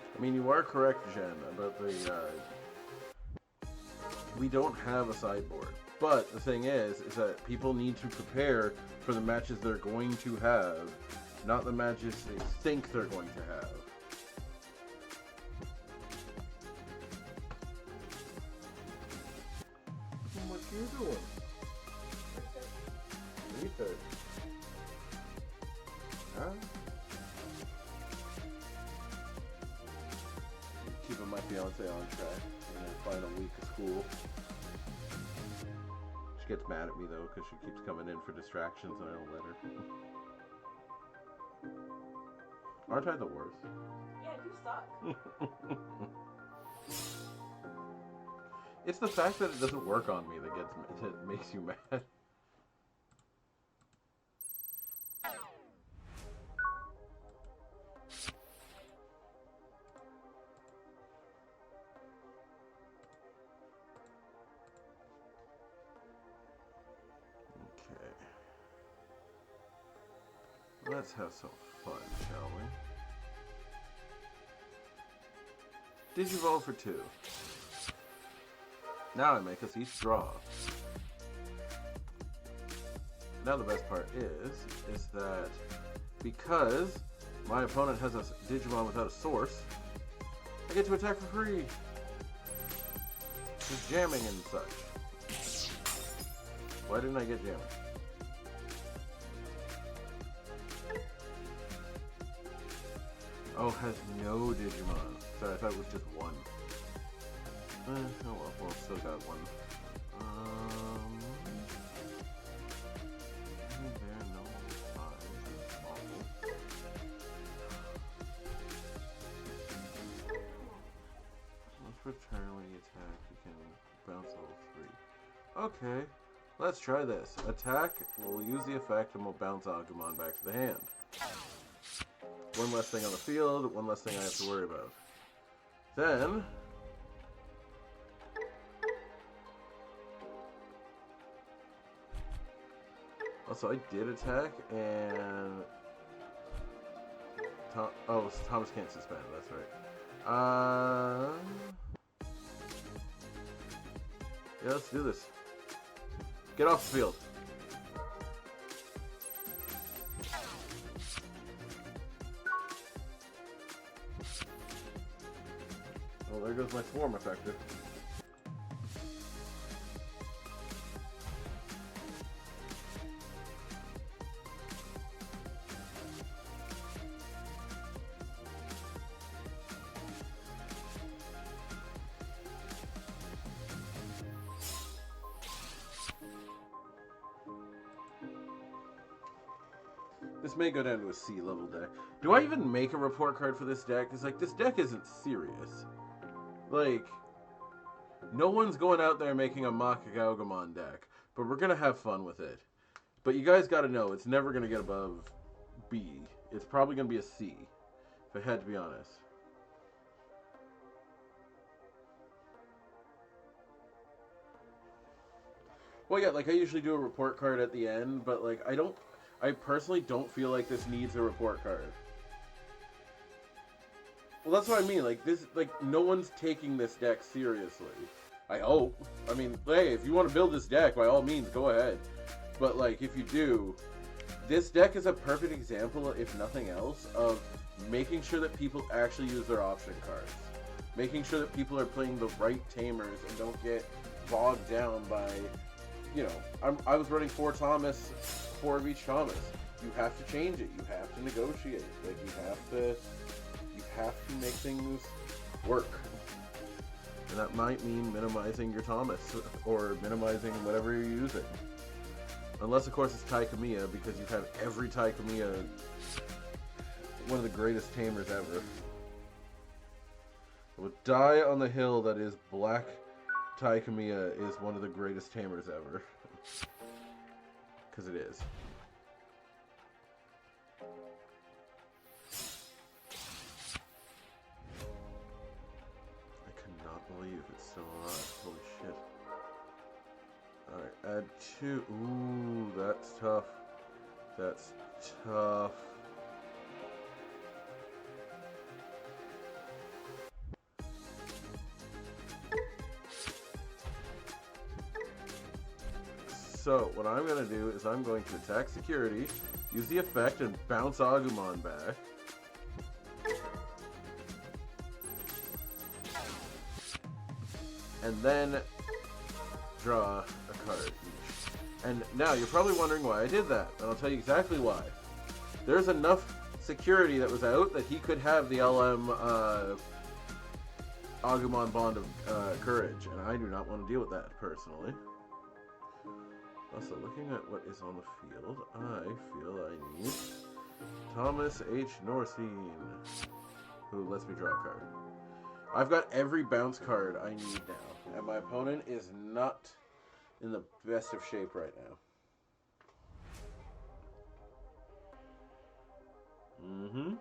I mean, you are correct, Jen, about the, we don't have a sideboard. But the thing is that people need to prepare for the matches they're going to have, not the matches they think they're going to have. What you doing? Research. Huh? Keeping my fiance on track in her final week of school. She gets mad at me though because she keeps coming in for distractions and I don't let her. Aren't I the worst? Yeah, you suck. It's the fact that it doesn't work on me that makes you mad. Let's have some fun, shall we? Digivolve for 2. Now I make us each draw. Now the best part is that because my opponent has a Digimon without a source, I get to attack for free. Just jamming and such. Why didn't I get jamming? Oh, has no Digimon. Sorry, I thought it was just one. Oh well, still got one. There, no, fine. Awful. Let's return when you attack. You can bounce level 3. Okay, let's try this. Attack, we'll use the effect, and we'll bounce Agumon back to the hand. One less thing on the field, one less thing I have to worry about. Then... Also, I did attack, and... Thomas can't suspend, that's right. Yeah, let's do this. Get off the field. Well, there goes my swarm effector. This may go down to a C level deck. Do I even make a report card for this deck? Because, like, this deck isn't serious. Like, No one's going out there making a Magnagarurumon deck, but we're gonna have fun with it. But you guys got to know, it's never gonna get above B. It's probably gonna be a C, if I had to be honest. Well, yeah, like I usually do a report card at the end, but like I personally don't feel like this needs a report card. Well, that's what I mean. Like this, like no one's taking this deck seriously. I hope. I mean, hey, if you want to build this deck, by all means, go ahead. But like, if you do, this deck is a perfect example, if nothing else, of making sure that people actually use their option cards, making sure that people are playing the right tamers and don't get bogged down by, you know, I was running 4 Thomas, 4 of each Thomas. You have to change it. You have to negotiate. Like you have to make things work. And that might mean minimizing your Thomas or minimizing whatever you're using. Unless, of course, it's Taikamiya, because you've had every Taikamiya, one of the greatest tamers ever. With Die on the Hill that is Black Taikamiya is one of the greatest tamers ever. Because it is. I cannot believe it's still alive. Holy shit. Alright, add 2. Ooh, that's tough. That's tough. So, what I'm going to do is I'm going to attack security, use the effect, and bounce Agumon back. And then draw a card each. And now you're probably wondering why I did that, and I'll tell you exactly why. There's enough security that was out that he could have the LM Agumon Bond of Courage, and I do not want to deal with that personally. Also, looking at what is on the field, I feel I need Thomas H. Norstein, who lets me draw a card. I've got every bounce card I need now, and my opponent is not in the best of shape right now. Mm-hmm.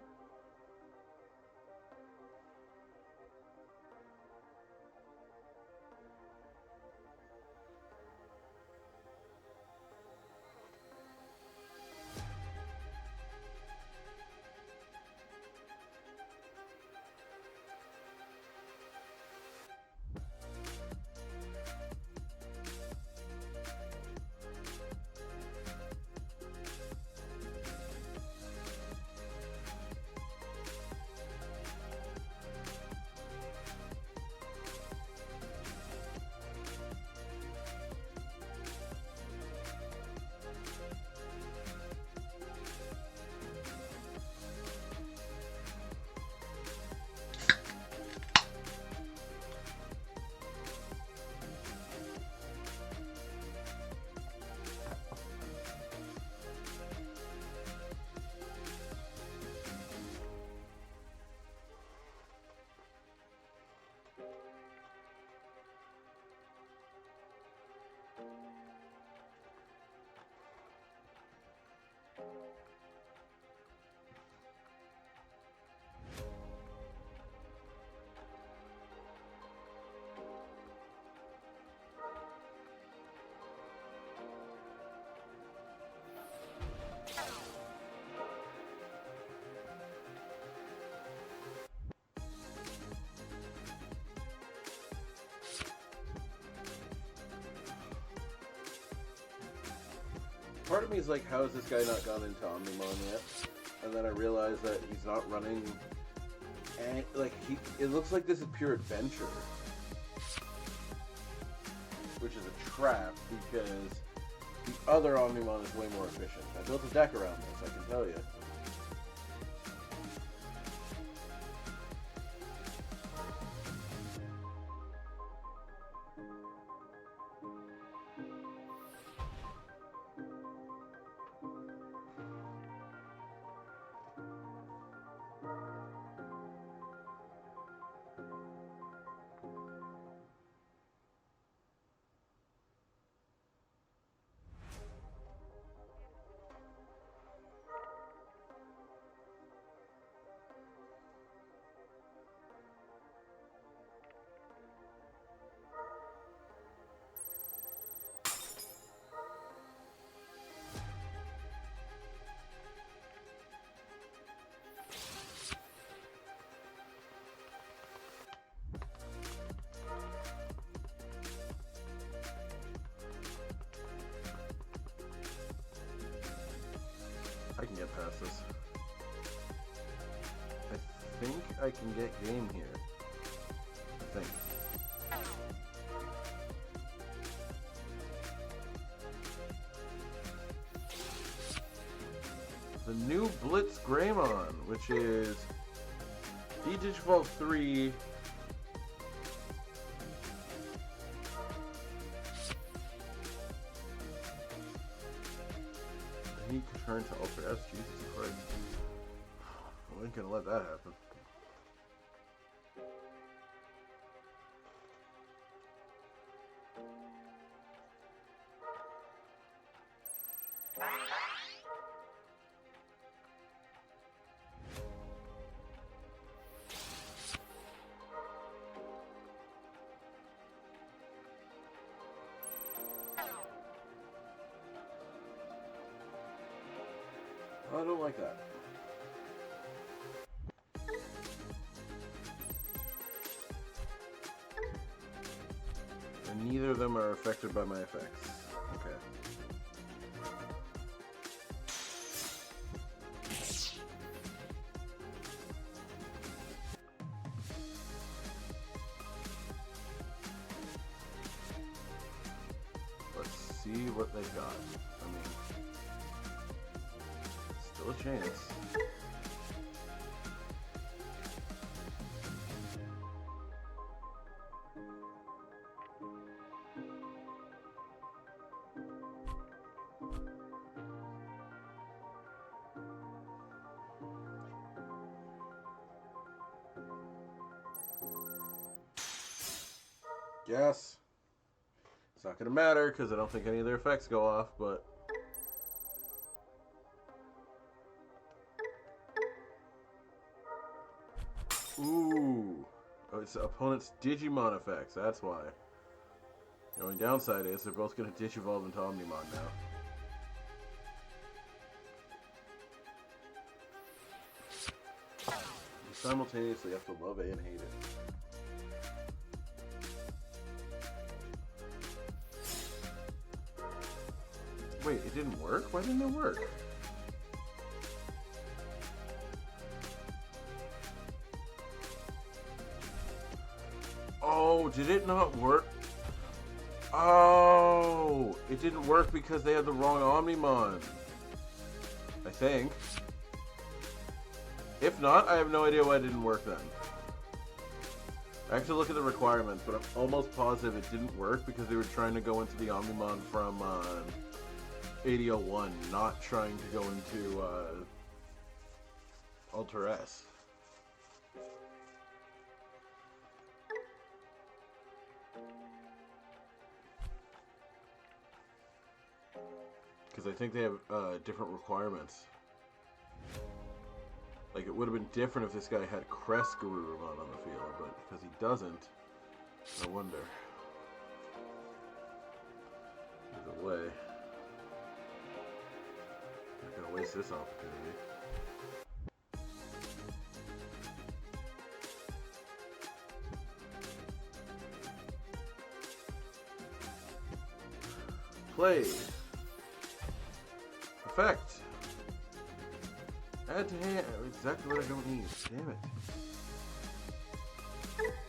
Part of me is like, how has this guy not gone into Omnimon yet? And then I realized that he's not running, and like it looks like this is pure adventure, which is a trap because the other Omnimon is way more efficient. I built a deck around this, I can tell you. I can get game here. I think. The new Blitz Greymon, which is Digivolve 3. He could turn to Ultra S. Jesus Christ. I ain't gonna let that happen. I don't like that. And neither of them are affected by my effects. Okay. Let's see what they got. I mean, still a chance. Yes. It's not going to matter because I don't think any of their effects go off, but... Ooh. Oh, it's the opponent's Digimon effects, that's why. The only downside is they're both going to Digivolve into Omnimon now. You simultaneously have to love it and hate it. Wait, it didn't work? Why didn't it work? Oh, did it not work? Oh, it didn't work because they had the wrong Omnimon. I think. If not, I have no idea why it didn't work then. I have to look at the requirements, but I'm almost positive it didn't work because they were trying to go into the Omnimon from 8001, not trying to go into Ultra S. Because I think they have different requirements. Like, it would have been different if this guy had Magnagarurumon on the field, but because he doesn't, no wonder. Either way, I'm not gonna waste this opportunity. Play. Effect. Add to hand. Exactly what I don't need. Damn it.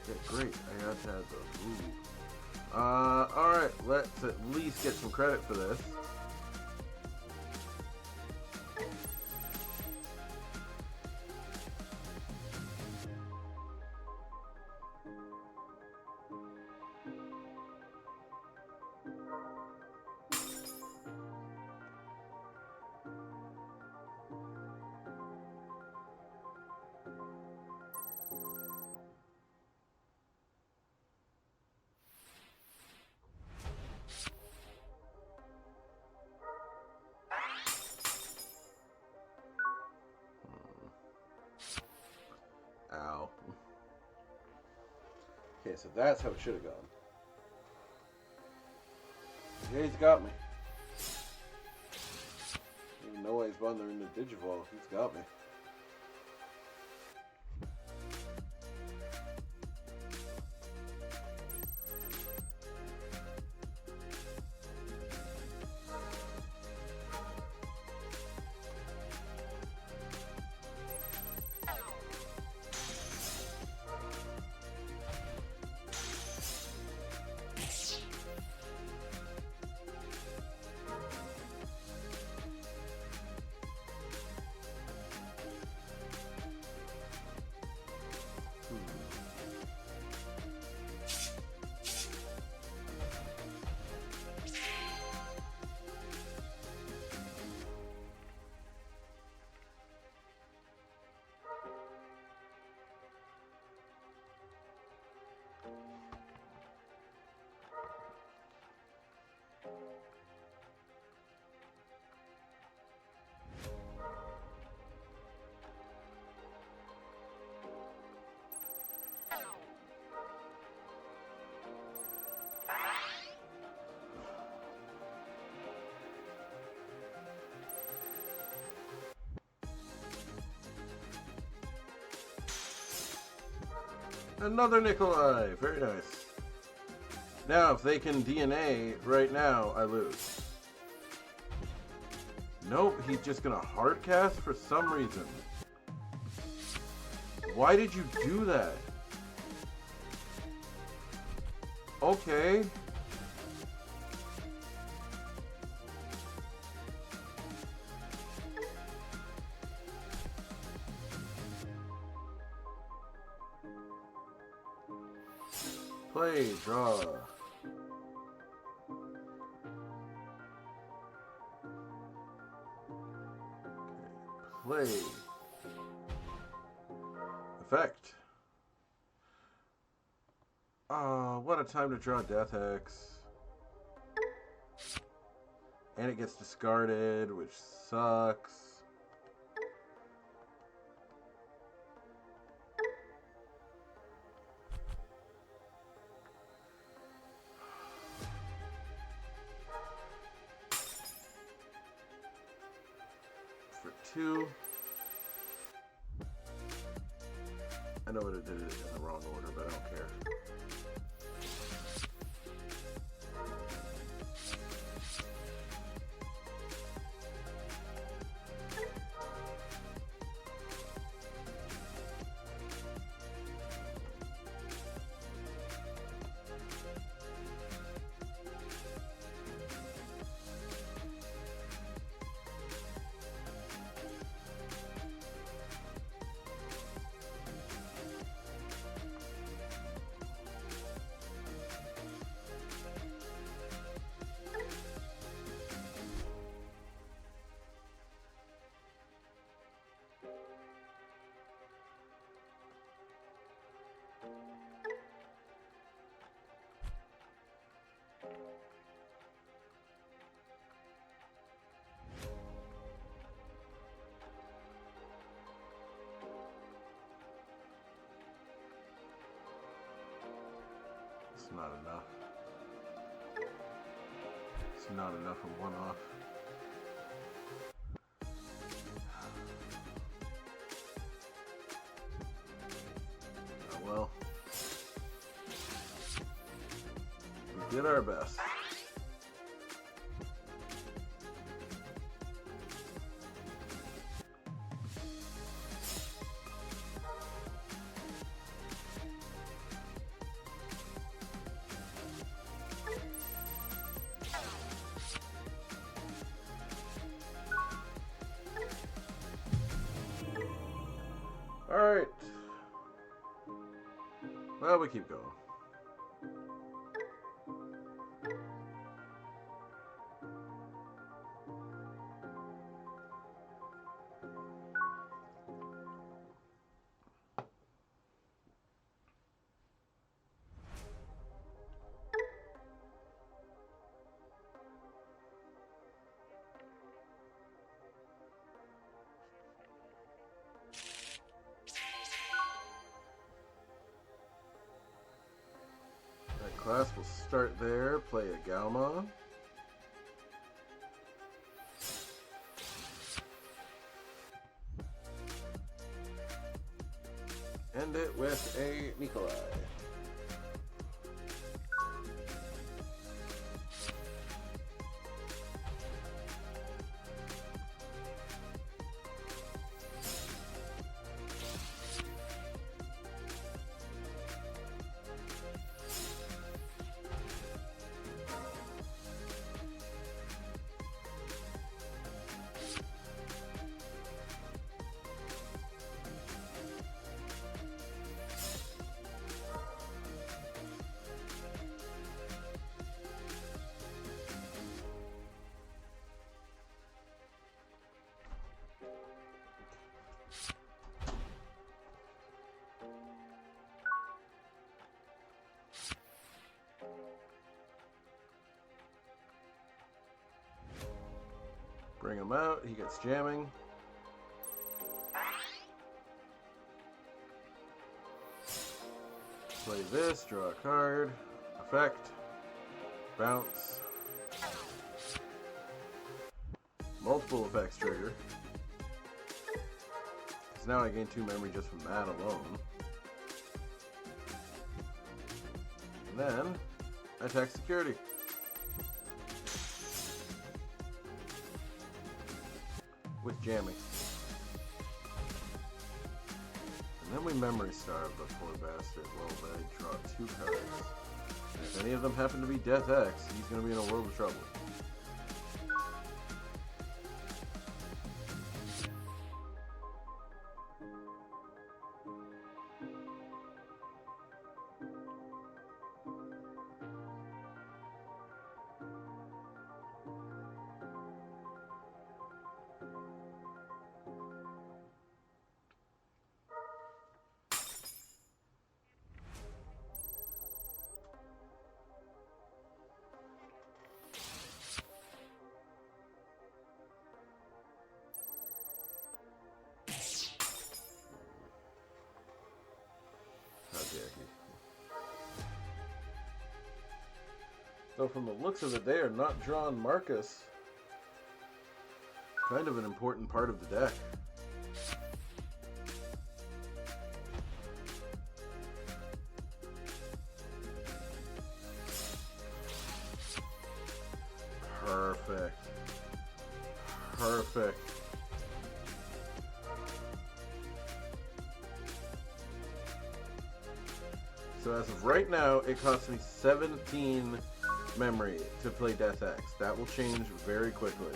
Yeah, great. I got to add those. Ooh. Alright. Let's at least get some credit for this. Ow. Okay, so that's how it should have gone. Yeah, he's got me. Even though he's bothering the Digivolve, he's got me. Another Nikolai. Very nice. Now, if they can DNA right now, I lose. Nope, he's just gonna hard cast for some reason. Why did you do that? Okay. Play, draw. Play. Effect. What a time to draw Death Hex. And it gets discarded, which sucks. For 2. I know it did it in the wrong order, but I don't care. It's not enough. It's not enough of one off. Oh well. We did our best. Alright. Well, we keep going. Class will start there, play a Galmon. End it with a Nikolai. Bring him out, he gets jamming. Play this, draw a card, effect, bounce. Multiple effects trigger. Because now I gain 2 memory just from that alone. And then attack security. With jamming. And then we memory starve the poor bastard. Well, they draw 2 cards. And if any of them happen to be Death X, he's going to be in a world of trouble. So from the looks of it, they are not drawing Marcus. Kind of an important part of the deck. Perfect. Perfect. So as of right now, it costs me 17 memory to play Death X. That will change very quickly.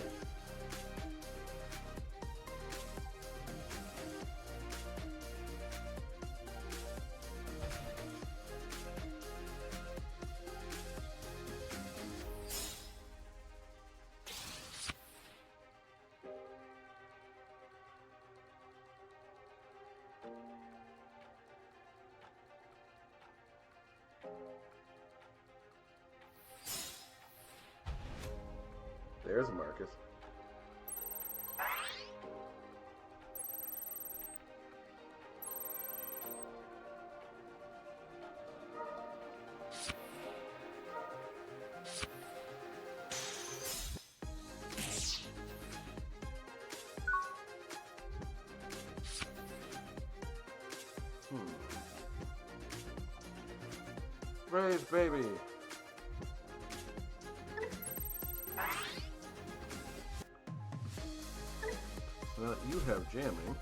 There's a Marcus. Brave baby. So now that you have jamming,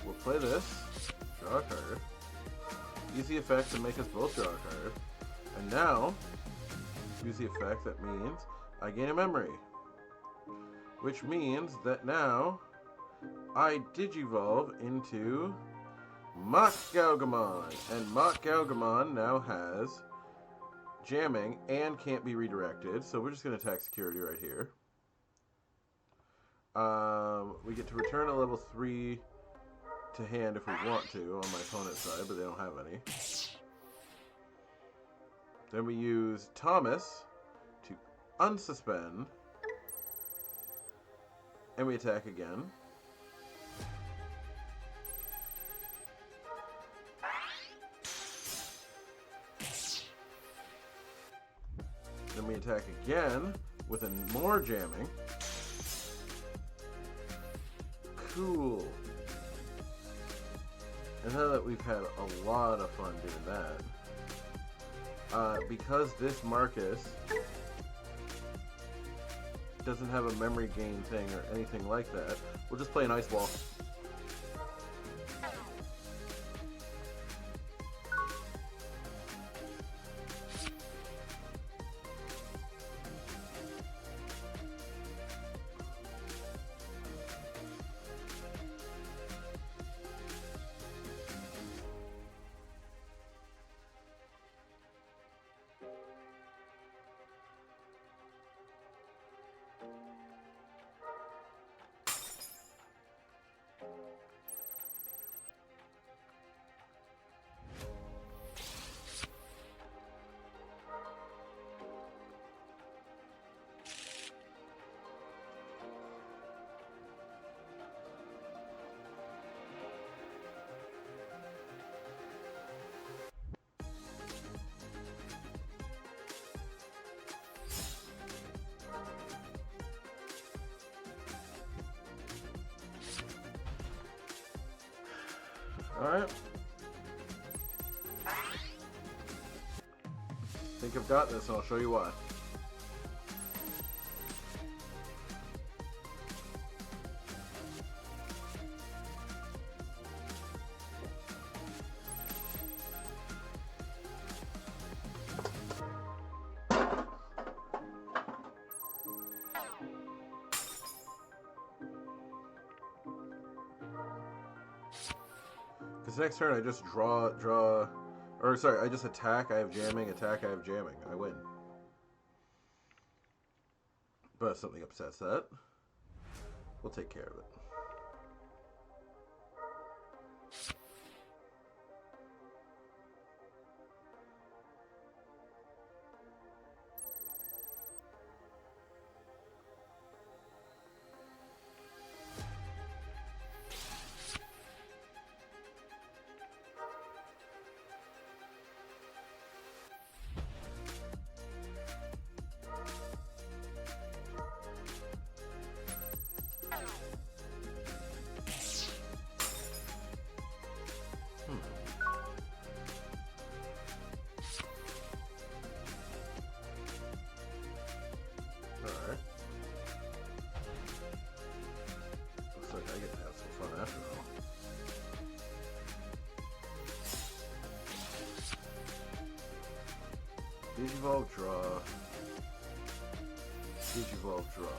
we'll play this, draw a card, use the effect to make us both draw a card, and now use the effect that means I gain a memory, which means that now I digivolve into Magnagarurumon, and Magnagarurumon now has jamming and can't be redirected, so we're just going to attack security right here. We get to return a level 3 to hand if we want to on my opponent's side, but they don't have any. Then we use Thomas to unsuspend, and we attack again. Then we attack again with more jamming. Cool. And now that we've had a lot of fun doing that, because this Marcus doesn't have a memory gain thing or anything like that, we'll just play an Ice Wall. Alright. Think I've got this, and I'll show you why. Because next turn I just draw, or sorry, I just attack, I have jamming, attack, I have jamming. I win. But if something upsets that, we'll take care of it. Alright. Looks like I get to have some fun after all. Digivolve, draw. Digivolve, draw.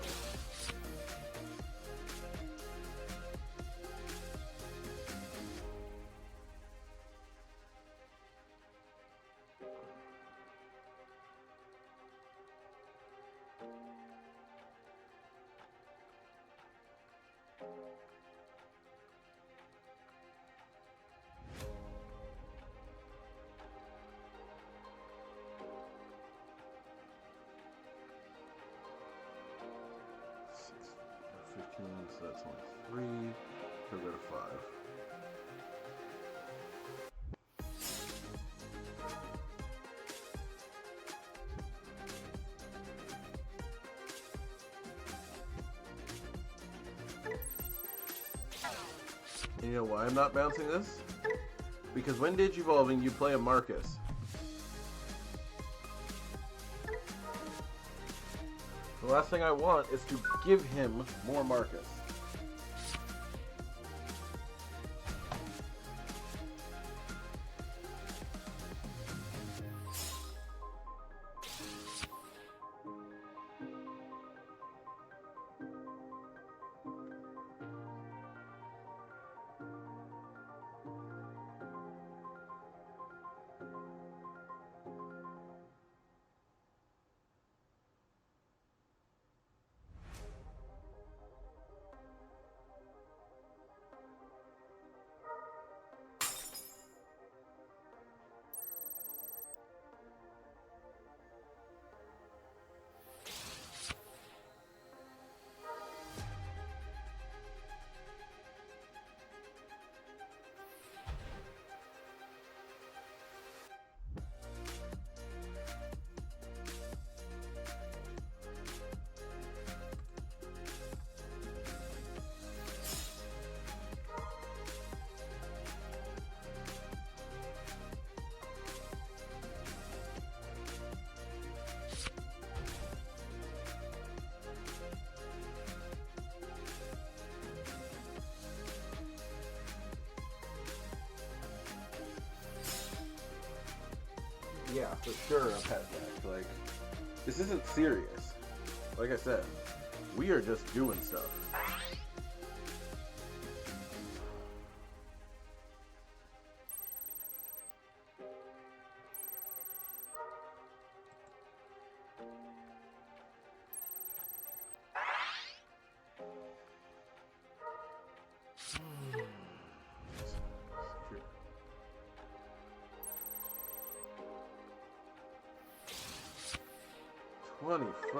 So that's only 3. He'll go to 5. And you know why I'm not bouncing this? Because when Digivolving, you play a Marcus. The last thing I want is to give him more Marcus. Yeah, for sure a pet deck. Like, this isn't serious. Like I said, we are just doing stuff.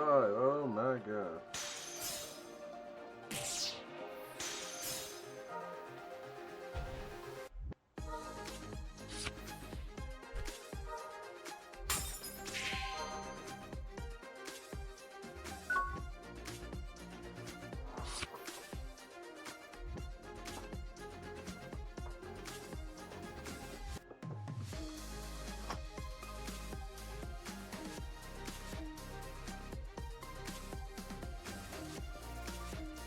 Oh my god.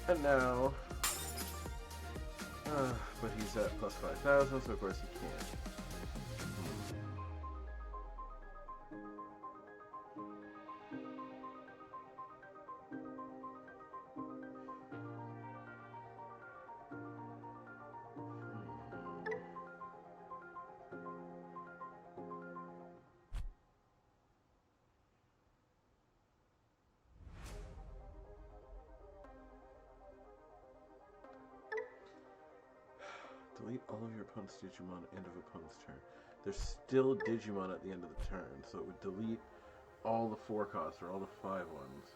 And now, but he's at plus 5,000, so of course he can't. Delete all of your opponent's Digimon end of opponent's turn. There's still Digimon at the end of the turn, so it would delete all the 4 costs or all the 5 ones.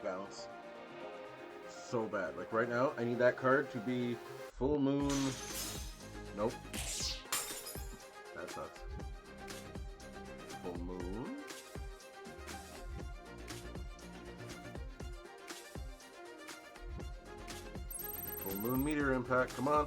Bounce so bad. Like right now, I need that card to be full moon. Nope. That sucks. Full moon. Full moon meteor impact. Come on.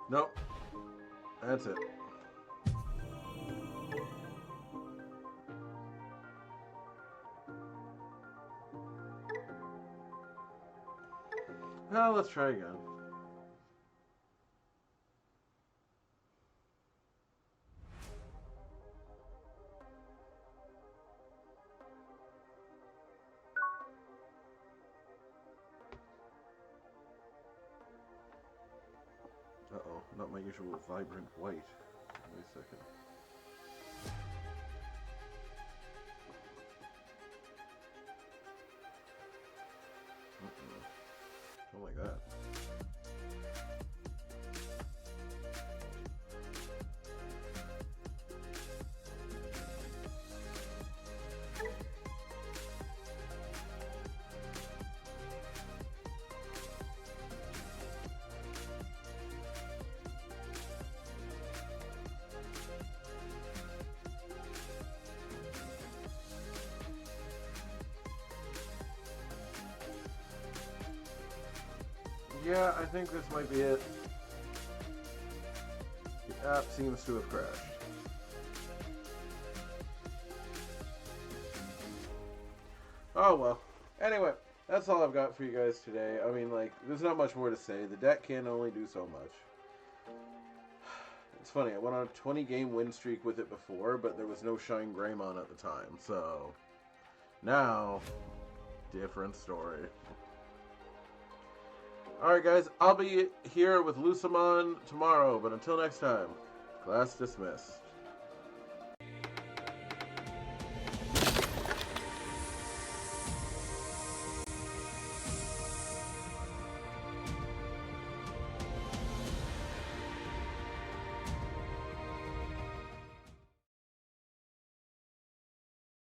Nope. That's it. Well, let's try again. Uh-oh, not my usual vibrant white. Wait a second. Don't like that. Yeah, I think this might be it. The app seems to have crashed. Oh well. Anyway, that's all I've got for you guys today. I mean, like, there's not much more to say. The deck can only do so much. It's funny, I went on a 20-game win streak with it before, but there was no Shine Greymon at the time, so... Now, different story. Alright guys, I'll be here with Medusamon tomorrow, but until next time, class dismissed.